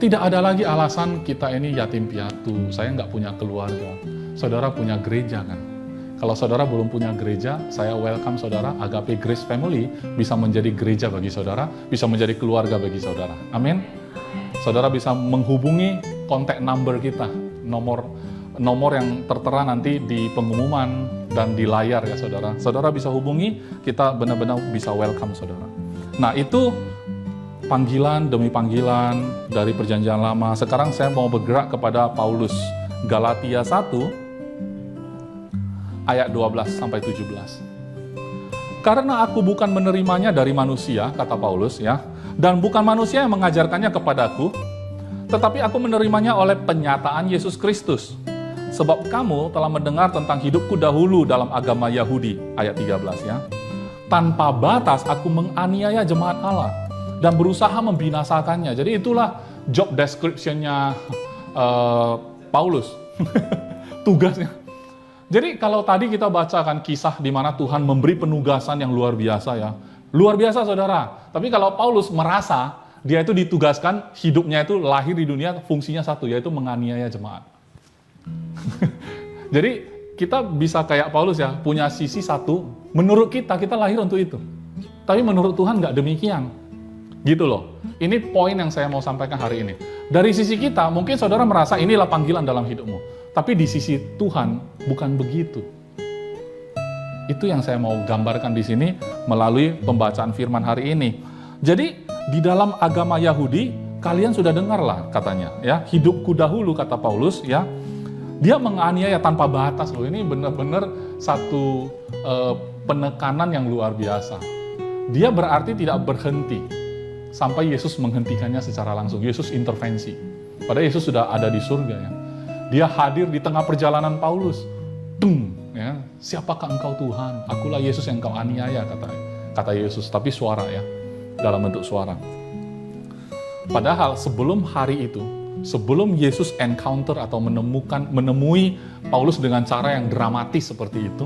Tidak ada lagi alasan kita ini yatim piatu, saya nggak punya keluarga. Saudara punya gereja kan? Kalau saudara belum punya gereja, saya welcome saudara, Agape Grace Family bisa menjadi gereja bagi saudara, bisa menjadi keluarga bagi saudara. Amin. Saudara bisa menghubungi kontak number kita, nomor yang tertera nanti di pengumuman dan di layar ya saudara. Saudara bisa hubungi, kita benar-benar bisa welcome saudara. Nah itu panggilan demi panggilan dari perjanjian lama. Sekarang saya mau bergerak kepada Paulus, Galatia 1 ayat 12-17. Karena aku bukan menerimanya dari manusia, kata Paulus ya, dan bukan manusia yang mengajarkannya kepadaku, tetapi aku menerimanya oleh penyataan Yesus Kristus. Sebab kamu telah mendengar tentang hidupku dahulu dalam agama Yahudi, ayat 13 ya. Tanpa batas aku menganiaya jemaat Allah dan berusaha membinasakannya. Jadi itulah job description-nya Paulus, tugasnya. Jadi kalau tadi kita bacakan kisah di mana Tuhan memberi penugasan yang luar biasa ya. Luar biasa saudara. Tapi kalau Paulus merasa dia itu ditugaskan, hidupnya itu lahir di dunia, fungsinya satu, yaitu menganiaya jemaat. Jadi kita bisa kayak Paulus ya, punya sisi satu, menurut kita lahir untuk itu. Tapi menurut Tuhan nggak demikian. Gitu loh. Ini poin yang saya mau sampaikan hari ini. Dari sisi kita, mungkin saudara merasa inilah panggilan dalam hidupmu. Tapi di sisi Tuhan, bukan begitu. Itu yang saya mau gambarkan di sini melalui pembacaan firman hari ini. Jadi, di dalam agama Yahudi, kalian sudah dengarlah katanya, ya, hidupku dahulu kata Paulus, ya. Dia menganiaya tanpa batas loh. Ini benar-benar satu penekanan yang luar biasa. Dia berarti tidak berhenti sampai Yesus menghentikannya secara langsung. Yesus intervensi. Padahal Yesus sudah ada di surga, ya. Dia hadir di tengah perjalanan Paulus. Dung, ya. Siapakah engkau Tuhan? Akulah Yesus yang engkau aniaya, kata Yesus. Tapi suara, ya, dalam bentuk suara. Padahal sebelum hari itu, sebelum Yesus encounter atau menemui Paulus dengan cara yang dramatis seperti itu,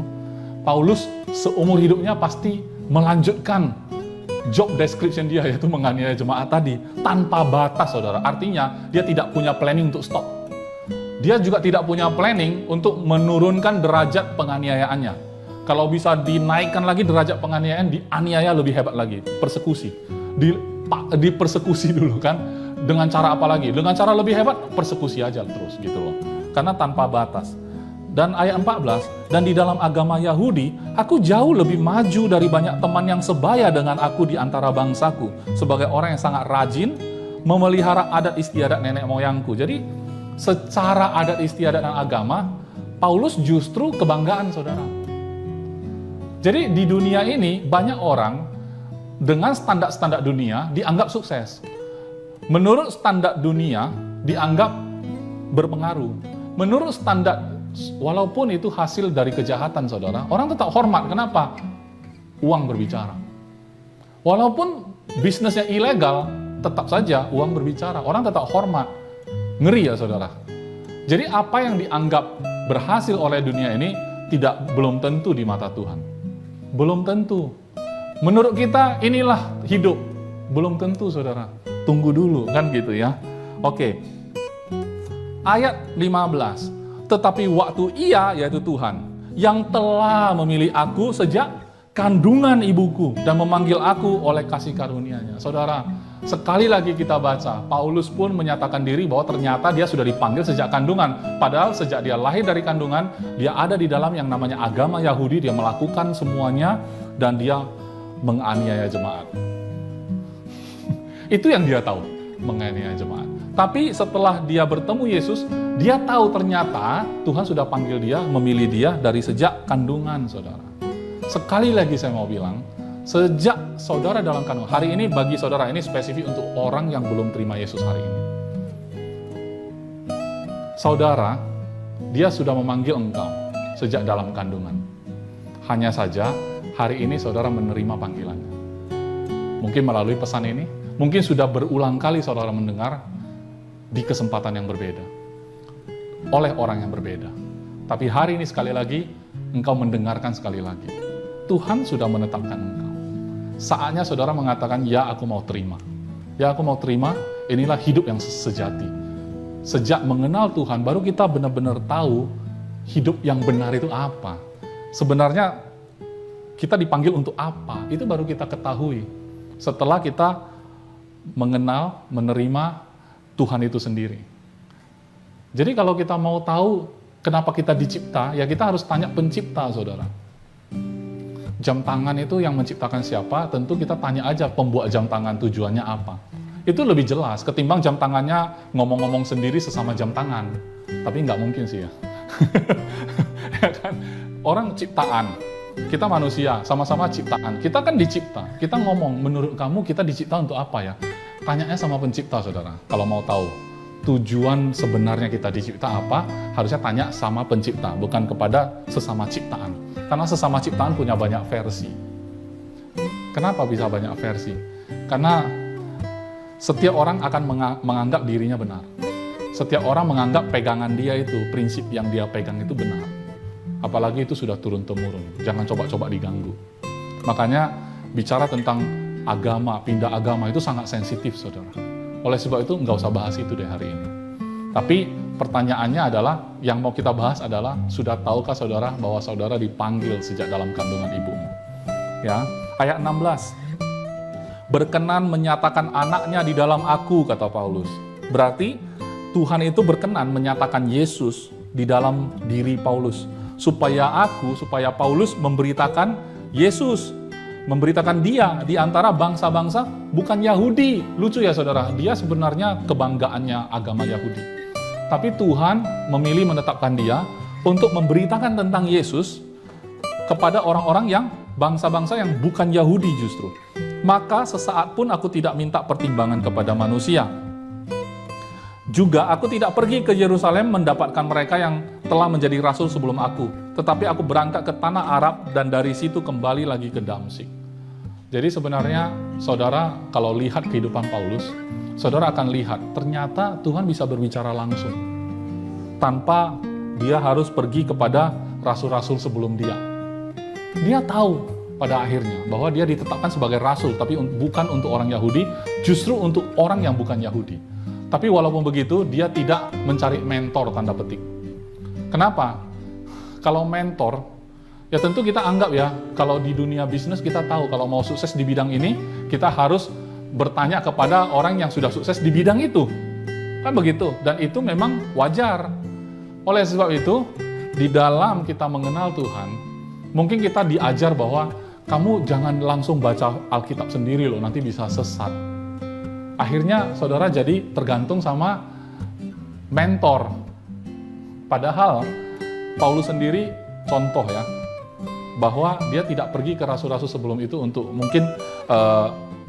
Paulus seumur hidupnya pasti melanjutkan job description dia, yaitu menganiaya jemaat tadi, tanpa batas, saudara. Artinya, dia tidak punya planning untuk stop. Dia juga tidak punya planning untuk menurunkan derajat penganiayaannya. Kalau bisa dinaikkan lagi derajat penganiayaan, dianiaya lebih hebat lagi, persekusi. Dipersekusi dulu kan, dengan cara apa lagi? Dengan cara lebih hebat, persekusi aja terus gitu loh. Karena tanpa batas. Dan ayat 14, dan di dalam agama Yahudi, aku jauh lebih maju dari banyak teman yang sebaya dengan aku di antara bangsaku, sebagai orang yang sangat rajin memelihara adat istiadat nenek moyangku. Jadi, secara adat istiadat dan agama, Paulus justru kebanggaan, saudara. Jadi, di dunia ini, banyak orang dengan standar-standar dunia dianggap sukses. Menurut standar dunia dianggap berpengaruh. Menurut standar, walaupun itu hasil dari kejahatan, saudara, orang tetap hormat. Kenapa? Uang berbicara. Walaupun bisnisnya ilegal, tetap saja uang berbicara. Orang tetap hormat. Ngeri, ya, saudara. Jadi apa yang dianggap berhasil oleh dunia ini belum tentu di mata Tuhan. Belum tentu. Menurut kita inilah hidup. Belum tentu, saudara. Tunggu dulu, kan gitu, ya. Oke. Ayat 15. Tetapi waktu Ia, yaitu Tuhan, yang telah memilih aku sejak kandungan ibuku dan memanggil aku oleh kasih karunia-Nya. Saudara, sekali lagi kita baca, Paulus pun menyatakan diri bahwa ternyata dia sudah dipanggil sejak kandungan. Padahal sejak dia lahir dari kandungan, dia ada di dalam yang namanya agama Yahudi, dia melakukan semuanya dan dia menganiaya jemaat. Itu yang dia tahu, menganiaya jemaat. Tapi setelah dia bertemu Yesus, dia tahu ternyata Tuhan sudah panggil dia, memilih dia dari sejak kandungan, saudara. Sekali lagi saya mau bilang, sejak saudara dalam kandungan, hari ini bagi saudara ini spesifik untuk orang yang belum terima Yesus hari ini. Saudara, dia sudah memanggil engkau sejak dalam kandungan. Hanya saja, hari ini saudara menerima panggilannya. Mungkin melalui pesan ini, mungkin sudah berulang kali saudara mendengar di kesempatan yang berbeda, oleh orang yang berbeda. Tapi hari ini sekali lagi, engkau mendengarkan sekali lagi. Tuhan sudah menetapkan engkau. Saatnya saudara mengatakan, ya aku mau terima. Ya aku mau terima, inilah hidup yang sejati. Sejak mengenal Tuhan, baru kita benar-benar tahu hidup yang benar itu apa. Sebenarnya kita dipanggil untuk apa, itu baru kita ketahui. Setelah kita mengenal, menerima Tuhan itu sendiri. Jadi kalau kita mau tahu kenapa kita dicipta, ya kita harus tanya pencipta, saudara. Jam tangan itu yang menciptakan siapa? Tentu kita tanya aja pembuat jam tangan tujuannya apa. Itu lebih jelas ketimbang jam tangannya ngomong-ngomong sendiri sesama jam tangan. Tapi nggak mungkin sih, ya. Ya kan? Orang ciptaan, kita manusia, sama-sama ciptaan. Kita kan dicipta. Kita ngomong, menurut kamu kita dicipta untuk apa, ya? Tanyanya sama pencipta, saudara. Kalau mau tahu tujuan sebenarnya kita dicipta apa, harusnya tanya sama pencipta, bukan kepada sesama ciptaan. Karena sesama ciptaan punya banyak versi. Kenapa bisa banyak versi? Karena setiap orang akan menganggap dirinya benar. Setiap orang menganggap pegangan dia itu, prinsip yang dia pegang itu benar. Apalagi itu sudah turun-temurun. Jangan coba-coba diganggu. Makanya bicara tentang agama, pindah agama itu sangat sensitif, saudara. Oleh sebab itu, nggak usah bahas itu deh hari ini. Tapi pertanyaannya adalah, yang mau kita bahas adalah, sudah tahukah saudara bahwa saudara dipanggil sejak dalam kandungan ibumu? Ya, ayat 16. Berkenan menyatakan anaknya di dalam aku, kata Paulus. Berarti Tuhan itu berkenan menyatakan Yesus di dalam diri Paulus. Supaya Paulus memberitakan Yesus. Memberitakan dia di antara bangsa-bangsa bukan Yahudi. Lucu ya saudara, dia sebenarnya kebanggaannya agama Yahudi. Tapi Tuhan memilih menetapkan dia untuk memberitakan tentang Yesus kepada orang-orang yang bangsa-bangsa yang bukan Yahudi justru. Maka sesaat pun aku tidak minta pertimbangan kepada manusia. Juga aku tidak pergi ke Yerusalem mendapatkan mereka yang telah menjadi rasul sebelum aku. Tetapi aku berangkat ke tanah Arab dan dari situ kembali lagi ke Damsyik. Jadi sebenarnya saudara kalau lihat kehidupan Paulus, saudara akan lihat ternyata Tuhan bisa berbicara langsung. Tanpa dia harus pergi kepada rasul-rasul sebelum dia. Dia tahu pada akhirnya bahwa dia ditetapkan sebagai rasul, tapi bukan untuk orang Yahudi, justru untuk orang yang bukan Yahudi. Tapi walaupun begitu, dia tidak mencari mentor, tanda petik. Kenapa? Kalau mentor, ya tentu kita anggap ya, kalau di dunia bisnis kita tahu, kalau mau sukses di bidang ini, kita harus bertanya kepada orang yang sudah sukses di bidang itu. Kan begitu, dan itu memang wajar. Oleh sebab itu, di dalam kita mengenal Tuhan, mungkin kita diajar bahwa kamu jangan langsung baca Alkitab sendiri loh, nanti bisa sesat. Akhirnya saudara jadi tergantung sama mentor. Padahal Paulus sendiri contoh ya, bahwa dia tidak pergi ke rasul-rasul sebelum itu untuk mungkin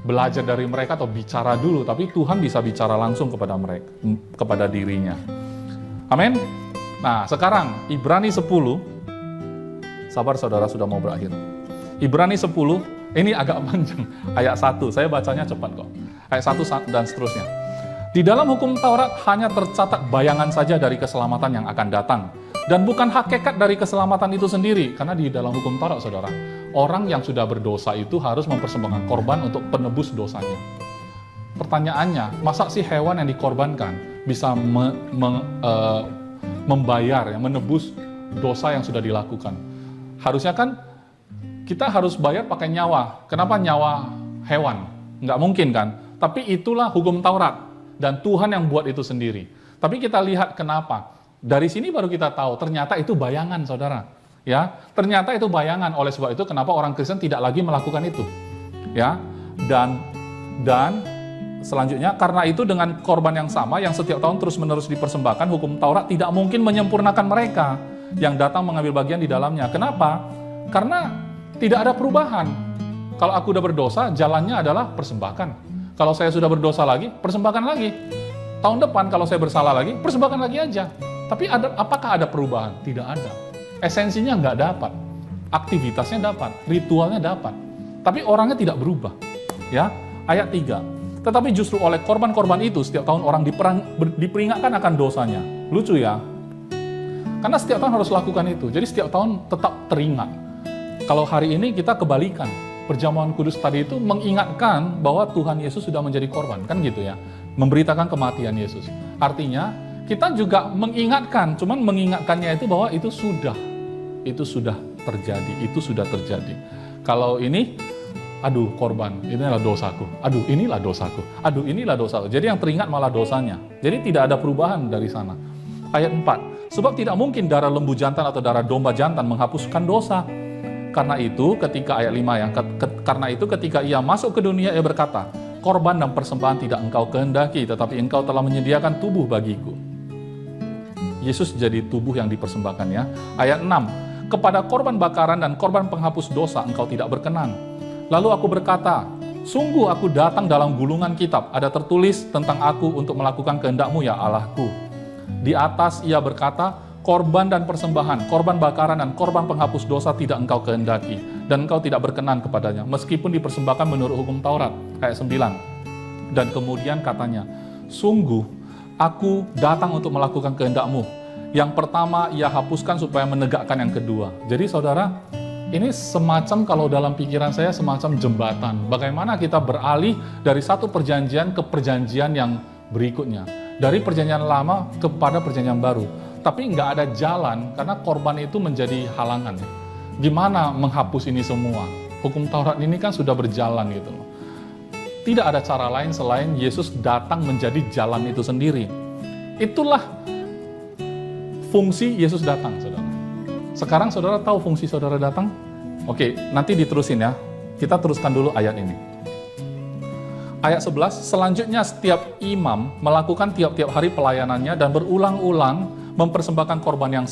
belajar dari mereka atau bicara dulu, tapi Tuhan bisa bicara langsung kepada mereka, kepada dirinya. Amin. Nah, sekarang Ibrani 10. Sabar saudara, sudah mau berakhir. Ibrani 10, ini agak panjang. Ayat 1, saya bacanya cepat kok. Ayat 1 dan seterusnya. Di dalam hukum Taurat hanya tercatat bayangan saja dari keselamatan yang akan datang. Dan bukan hakikat dari keselamatan itu sendiri. Karena di dalam hukum Taurat, saudara, orang yang sudah berdosa itu harus mempersembahkan korban untuk penebus dosanya. Pertanyaannya, masa sih hewan yang dikorbankan bisa membayar, menebus dosa yang sudah dilakukan? Harusnya kan kita harus bayar pakai nyawa. Kenapa nyawa hewan? Nggak mungkin kan? Tapi itulah hukum Taurat. Dan Tuhan yang buat itu sendiri. Tapi kita lihat kenapa. Dari sini baru kita tahu, ternyata itu bayangan, saudara. Ya, ternyata itu bayangan. Oleh sebab itu, kenapa orang Kristen tidak lagi melakukan itu? Ya, dan selanjutnya, karena itu dengan korban yang sama, yang setiap tahun terus-menerus dipersembahkan, hukum Taurat tidak mungkin menyempurnakan mereka yang datang mengambil bagian di dalamnya. Kenapa? Karena tidak ada perubahan. Kalau aku udah berdosa, jalannya adalah persembahkan. Kalau saya sudah berdosa lagi, persembahkan lagi. Tahun depan kalau saya bersalah lagi, persembahkan lagi aja. Tapi apakah ada perubahan? Tidak ada. Esensinya nggak dapat. Aktivitasnya dapat. Ritualnya dapat. Tapi orangnya tidak berubah. Ya, ayat 3. Tetapi justru oleh korban-korban itu, setiap tahun orang diperingatkan akan dosanya. Lucu ya. Karena setiap tahun harus lakukan itu. Jadi setiap tahun tetap teringat. Kalau hari ini kita kebalikan. Perjamuan kudus tadi itu mengingatkan bahwa Tuhan Yesus sudah menjadi korban. Kan gitu ya. Memberitakan kematian Yesus. Artinya, kita juga mengingatkan. Cuman mengingatkannya itu bahwa itu sudah terjadi. Itu sudah terjadi. Kalau ini, aduh korban, inilah dosaku. Aduh inilah dosaku. Aduh inilah dosaku. Jadi yang teringat malah dosanya. Jadi tidak ada perubahan dari sana. Ayat 4. Sebab tidak mungkin darah lembu jantan atau darah domba jantan menghapuskan dosa. Karena itu ketika ayat 5 ya, karena itu ketika ia masuk ke dunia ia berkata, korban dan persembahan tidak engkau kehendaki, tetapi engkau telah menyediakan tubuh bagiku. Yesus jadi tubuh yang dipersembahkan ya. Ayat 6, kepada korban bakaran dan korban penghapus dosa engkau tidak berkenan. Lalu aku berkata, sungguh aku datang dalam gulungan kitab, ada tertulis tentang aku untuk melakukan kehendak-Mu ya Allahku. Di atas ia berkata, korban dan persembahan, korban bakaran dan korban penghapus dosa tidak engkau kehendaki, dan engkau tidak berkenan kepadanya, meskipun dipersembahkan menurut hukum Taurat. Ayat 9. Dan kemudian katanya, sungguh aku datang untuk melakukan kehendak-Mu. Yang pertama ia hapuskan supaya menegakkan yang kedua. Jadi saudara, ini semacam kalau dalam pikiran saya semacam jembatan. Bagaimana kita beralih dari satu perjanjian ke perjanjian yang berikutnya. Dari perjanjian lama kepada perjanjian baru. Tapi nggak ada jalan karena korban itu menjadi halangan. Gimana menghapus ini semua? Hukum Taurat ini kan sudah berjalan gitu loh. Tidak ada cara lain selain Yesus datang menjadi jalan itu sendiri. Itulah fungsi Yesus datang, saudara. Sekarang saudara tahu fungsi saudara datang? Oke, nanti diterusin ya. Kita teruskan dulu ayat ini. Ayat 11, selanjutnya setiap imam melakukan tiap-tiap hari pelayanannya dan berulang-ulang mempersembahkan korban yang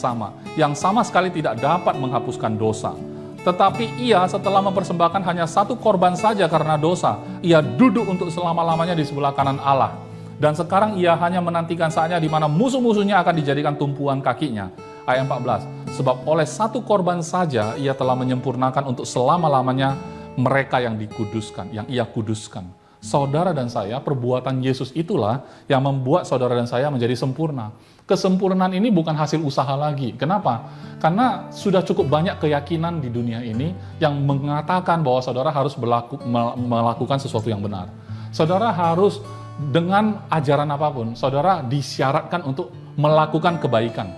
sama sekali tidak dapat menghapuskan dosa. Tetapi ia setelah mempersembahkan hanya satu korban saja karena dosa, ia duduk untuk selama-lamanya di sebelah kanan Allah. Dan sekarang ia hanya menantikan saatnya di mana musuh-musuhnya akan dijadikan tumpuan kakinya. Ayat 14, sebab oleh satu korban saja ia telah menyempurnakan untuk selama-lamanya mereka yang dikuduskan, yang ia kuduskan. Saudara dan saya, perbuatan Yesus itulah yang membuat saudara dan saya menjadi sempurna. Kesempurnaan ini bukan hasil usaha lagi. Kenapa? Karena sudah cukup banyak keyakinan di dunia ini yang mengatakan bahwa saudara harus melakukan sesuatu yang benar. Saudara harus dengan ajaran apapun, saudara disyaratkan untuk melakukan kebaikan.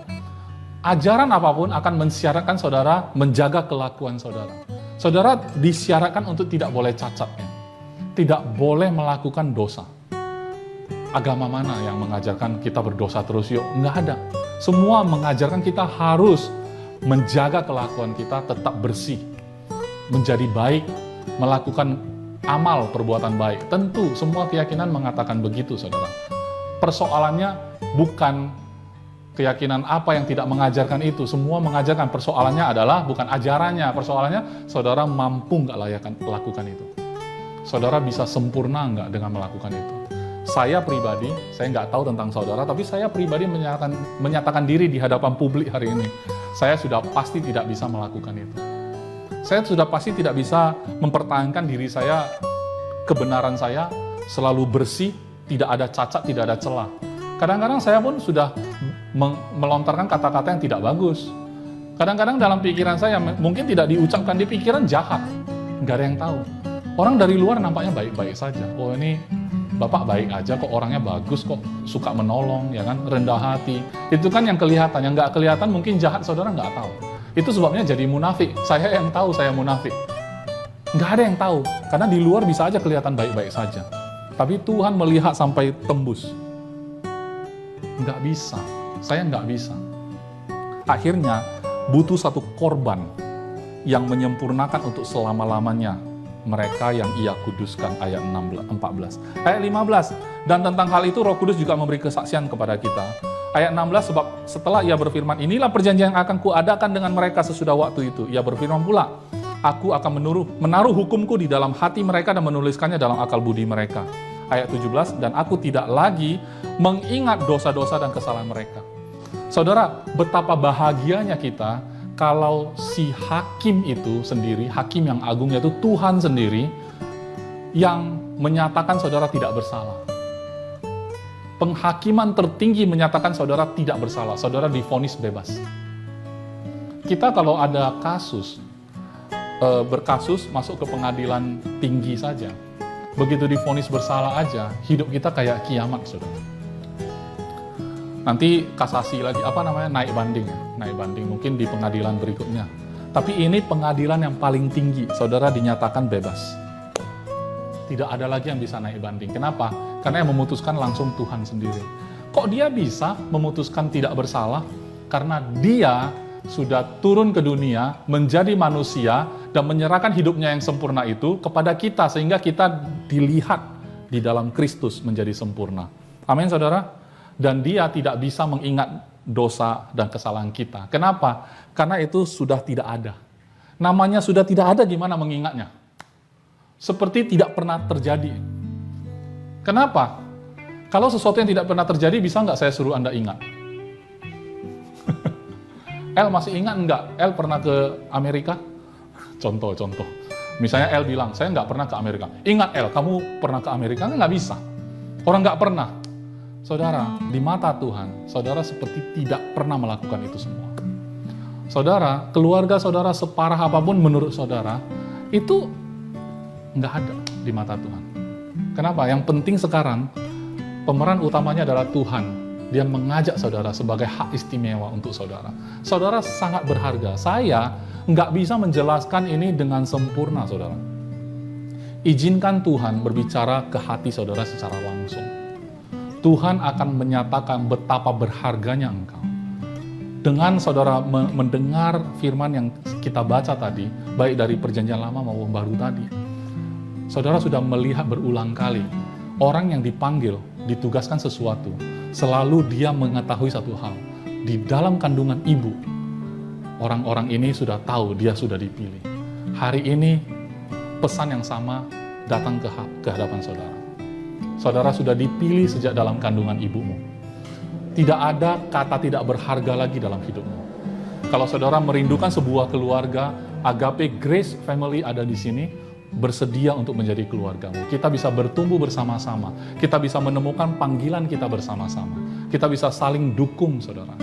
Ajaran apapun akan mensyaratkan saudara menjaga kelakuan saudara. Saudara disyaratkan untuk tidak boleh cacat, tidak boleh melakukan dosa. Agama mana yang mengajarkan kita berdosa terus? Yuk, nggak ada. Semua mengajarkan kita harus menjaga kelakuan kita tetap bersih, menjadi baik, melakukan amal perbuatan baik. Tentu semua keyakinan mengatakan begitu, saudara. Persoalannya bukan keyakinan apa yang tidak mengajarkan itu. Semua mengajarkan. Persoalannya adalah bukan ajarannya. Persoalannya saudara mampu nggak lakukan itu. Saudara bisa sempurna nggak dengan melakukan itu? Saya pribadi, saya nggak tahu tentang saudara, tapi saya pribadi menyatakan diri di hadapan publik hari ini. Saya sudah pasti tidak bisa melakukan itu. Saya sudah pasti tidak bisa mempertahankan diri saya, kebenaran saya selalu bersih, tidak ada cacat, tidak ada celah. Kadang-kadang saya pun sudah melontarkan kata-kata yang tidak bagus. Kadang-kadang dalam pikiran saya, mungkin tidak diucapkan di pikiran, jahat. Nggak ada yang tahu. Orang dari luar nampaknya baik-baik saja. Oh, ini Bapak baik aja kok, orangnya bagus kok, suka menolong, ya kan, rendah hati. Itu kan yang kelihatan. Yang nggak kelihatan mungkin jahat, saudara nggak tahu. Itu sebabnya jadi munafik. Saya yang tahu saya munafik. Nggak ada yang tahu. Karena di luar bisa aja kelihatan baik-baik saja. Tapi Tuhan melihat sampai tembus. Nggak bisa. Saya nggak bisa. Akhirnya butuh satu korban yang menyempurnakan untuk selama-lamanya mereka yang ia kuduskan. Ayat 14. Ayat 15. Dan tentang hal itu Roh Kudus juga memberi kesaksian kepada kita. Ayat 16, sebab setelah ia berfirman, inilah perjanjian yang akan kuadakan dengan mereka sesudah waktu itu. Ia berfirman pula, aku akan menaruh hukumku di dalam hati mereka dan menuliskannya dalam akal budi mereka. Ayat 17, dan aku tidak lagi mengingat dosa-dosa dan kesalahan mereka. Saudara, betapa bahagianya kita kalau si hakim itu sendiri, hakim yang agung yaitu Tuhan sendiri, yang menyatakan saudara tidak bersalah. Penghakiman tertinggi menyatakan saudara tidak bersalah, saudara divonis bebas. Kita kalau ada kasus, berkasus masuk ke pengadilan tinggi saja, begitu divonis bersalah aja, hidup kita kayak kiamat, saudara. Nanti kasasi lagi, naik banding mungkin di pengadilan berikutnya. Tapi ini pengadilan yang paling tinggi, saudara dinyatakan bebas. Tidak ada lagi yang bisa naik banding. Kenapa? Karena yang memutuskan langsung Tuhan sendiri. Kok dia bisa memutuskan tidak bersalah? Karena dia sudah turun ke dunia, menjadi manusia, dan menyerahkan hidupnya yang sempurna itu kepada kita, sehingga kita dilihat di dalam Kristus menjadi sempurna. Amin, saudara? Dan dia tidak bisa mengingat dosa dan kesalahan kita. Kenapa? Karena itu sudah tidak ada. Namanya sudah tidak ada, gimana mengingatnya? Seperti tidak pernah terjadi. Kenapa? Kalau sesuatu yang tidak pernah terjadi, bisa nggak saya suruh Anda ingat? El masih ingat nggak? El pernah ke Amerika? Contoh. Misalnya El bilang, saya nggak pernah ke Amerika. Ingat El, kamu pernah ke Amerika? Nggak bisa. Orang nggak pernah. Saudara, di mata Tuhan, saudara seperti tidak pernah melakukan itu semua. Saudara, keluarga saudara separah apapun menurut saudara, itu nggak ada di mata Tuhan. Kenapa? Yang penting sekarang, pemeran utamanya adalah Tuhan. Dia mengajak saudara sebagai hak istimewa untuk saudara. Saudara sangat berharga. Saya nggak bisa menjelaskan ini dengan sempurna, saudara. Izinkan Tuhan berbicara ke hati saudara secara langsung. Tuhan akan menyatakan betapa berharganya engkau. Dengan saudara mendengar firman yang kita baca tadi, baik dari perjanjian lama maupun baru tadi, saudara sudah melihat berulang kali, orang yang dipanggil, ditugaskan sesuatu, selalu dia mengetahui satu hal, di dalam kandungan ibu, orang-orang ini sudah tahu dia sudah dipilih. Hari ini, pesan yang sama datang ke hadapan saudara. Saudara sudah dipilih sejak dalam kandungan ibumu. Tidak ada kata tidak berharga lagi dalam hidupmu. Kalau saudara merindukan sebuah keluarga, Agape Grace Family ada di sini, bersedia untuk menjadi keluargamu. Kita bisa bertumbuh bersama-sama. Kita bisa menemukan panggilan kita bersama-sama. Kita bisa saling dukung, saudara.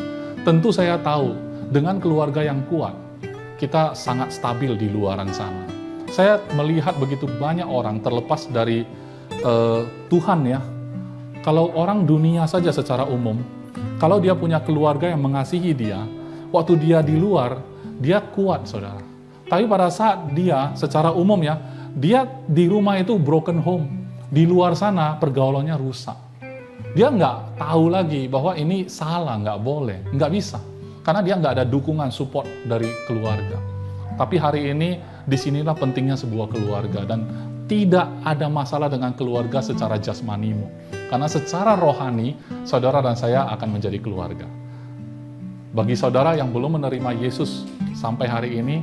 Tentu saya tahu, dengan keluarga yang kuat, kita sangat stabil di luaran sana. Saya melihat begitu banyak orang terlepas dari Tuhan ya. Kalau orang dunia saja secara umum, kalau dia punya keluarga yang mengasihi dia, waktu dia di luar, dia kuat, saudara. Tapi pada saat dia, secara umum ya, dia di rumah itu broken home. Di luar sana, pergaulannya rusak. Dia nggak tahu lagi bahwa ini salah, nggak boleh, nggak bisa. Karena dia nggak ada dukungan, support dari keluarga. Tapi hari ini, disinilah pentingnya sebuah keluarga. Dan tidak ada masalah dengan keluarga secara jasmanimu. Karena secara rohani, saudara dan saya akan menjadi keluarga. Bagi saudara yang belum menerima Yesus sampai hari ini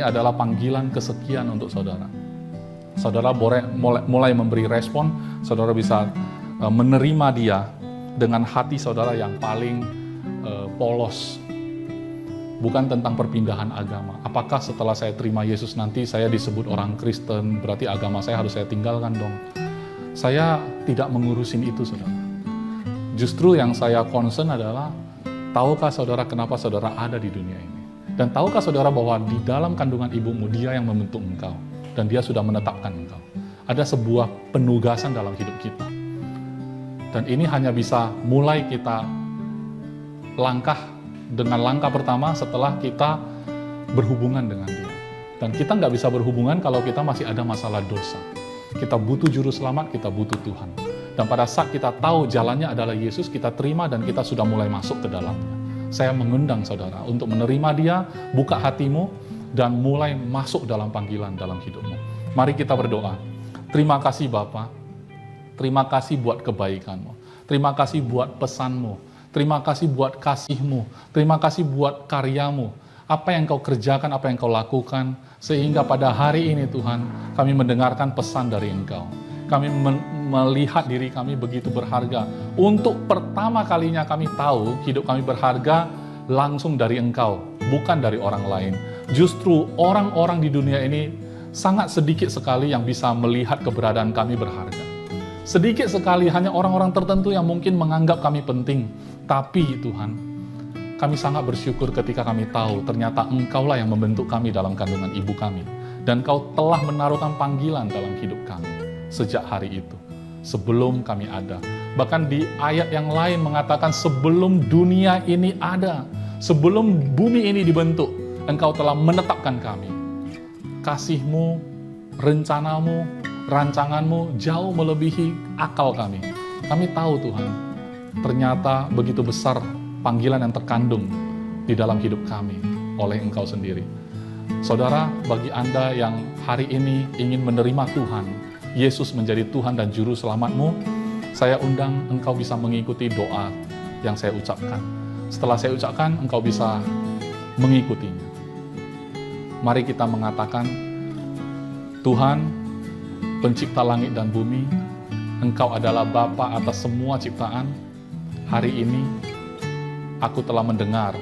adalah panggilan kesekian untuk saudara. Saudara mulai memberi respon, saudara bisa menerima dia dengan hati saudara yang paling polos. Bukan tentang perpindahan agama. Apakah setelah saya terima Yesus nanti saya disebut orang Kristen, berarti agama saya harus saya tinggalkan dong? Saya tidak mengurusin itu, saudara. Justru yang saya concern adalah, tahukah saudara kenapa saudara ada di dunia ini? Dan tahukah saudara bahwa di dalam kandungan ibumu, dia yang membentuk engkau. Dan dia sudah menetapkan engkau. Ada sebuah penugasan dalam hidup kita. Dan ini hanya bisa mulai kita dengan langkah pertama setelah kita berhubungan dengan dia. Dan kita nggak bisa berhubungan kalau kita masih ada masalah dosa. Kita butuh juru selamat, kita butuh Tuhan. Dan pada saat kita tahu jalannya adalah Yesus, kita terima dan kita sudah mulai masuk ke dalamnya. Saya mengundang saudara untuk menerima dia, buka hatimu, dan mulai masuk dalam panggilan dalam hidupmu. Mari kita berdoa. Terima kasih Bapa. Terima kasih buat kebaikanmu. Terima kasih buat pesanmu. Terima kasih buat kasih-Mu. Terima kasih buat karya-Mu. Apa yang Kau kerjakan, apa yang Kau lakukan. Sehingga pada hari ini Tuhan, kami mendengarkan pesan dari Engkau. Kami melihat diri kami begitu berharga. Untuk pertama kalinya kami tahu hidup kami berharga langsung dari Engkau, bukan dari orang lain. Justru orang-orang di dunia ini sangat sedikit sekali yang bisa melihat keberadaan kami berharga. Sedikit sekali hanya orang-orang tertentu yang mungkin menganggap kami penting. Tapi Tuhan, kami sangat bersyukur ketika kami tahu ternyata Engkaulah yang membentuk kami dalam kandungan ibu kami. Dan Kau telah menaruhkan panggilan dalam hidup kami sejak hari itu, sebelum kami ada. Bahkan di ayat yang lain mengatakan sebelum dunia ini ada, sebelum bumi ini dibentuk, Engkau telah menetapkan kami. Kasih-Mu, rencanamu, rancanganmu jauh melebihi akal kami. Kami tahu Tuhan, ternyata begitu besar panggilan yang terkandung di dalam hidup kami oleh Engkau sendiri. Saudara, bagi Anda yang hari ini ingin menerima Tuhan, Yesus menjadi Tuhan dan Juru Selamatmu, saya undang engkau bisa mengikuti doa yang saya ucapkan. Setelah saya ucapkan, engkau bisa mengikutinya. Mari kita mengatakan, Tuhan, pencipta langit dan bumi, Engkau adalah Bapa atas semua ciptaan. Hari ini, aku telah mendengar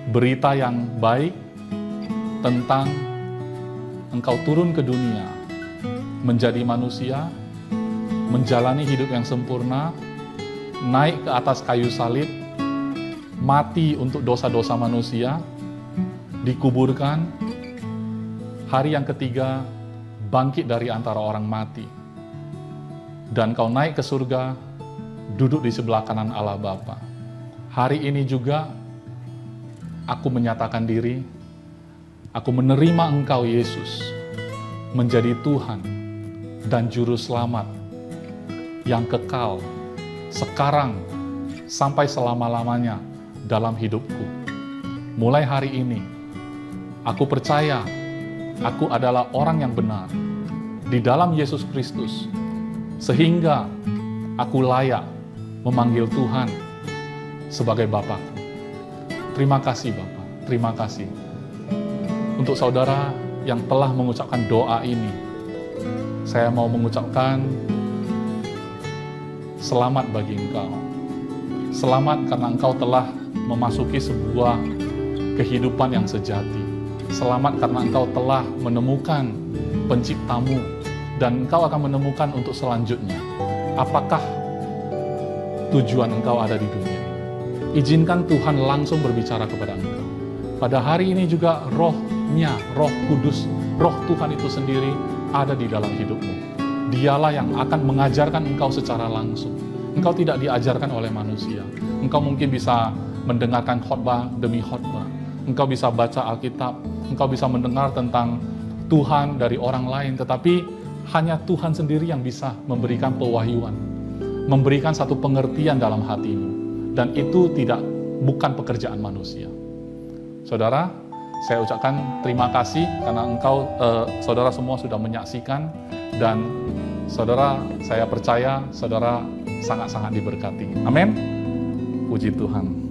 berita yang baik tentang Engkau turun ke dunia, menjadi manusia, menjalani hidup yang sempurna, naik ke atas kayu salib, mati untuk dosa-dosa manusia, dikuburkan, hari yang ketiga, bangkit dari antara orang mati. Dan Kau naik ke surga, duduk di sebelah kanan Allah Bapa. Hari ini juga, aku menyatakan diri, aku menerima Engkau Yesus, menjadi Tuhan dan Juru Selamat yang kekal, sekarang sampai selama-lamanya, dalam hidupku. Mulai hari ini, aku percaya aku adalah orang yang benar di dalam Yesus Kristus, sehingga aku layak memanggil Tuhan sebagai Bapakku. Terima kasih Bapak, terima kasih. Untuk saudara yang telah mengucapkan doa ini, saya mau mengucapkan selamat bagi engkau. Selamat karena engkau telah memasuki sebuah kehidupan yang sejati. Selamat karena engkau telah menemukan penciptamu dan engkau akan menemukan untuk selanjutnya. Apakah tujuan engkau ada di dunia ini? Izinkan Tuhan langsung berbicara kepada engkau. Pada hari ini juga Roh-Nya, Roh Kudus, Roh Tuhan itu sendiri ada di dalam hidupmu. Dialah yang akan mengajarkan engkau secara langsung. Engkau tidak diajarkan oleh manusia. Engkau mungkin bisa mendengarkan khotbah demi khotbah. Engkau bisa baca Alkitab. Engkau bisa mendengar tentang Tuhan dari orang lain. Tetapi hanya Tuhan sendiri yang bisa memberikan pewahyuan, memberikan satu pengertian dalam hatimu. Dan itu bukan pekerjaan manusia. Saudara, saya ucapkan terima kasih karena saudara semua sudah menyaksikan, dan saudara, saya percaya saudara sangat-sangat diberkati. Amin. Puji Tuhan.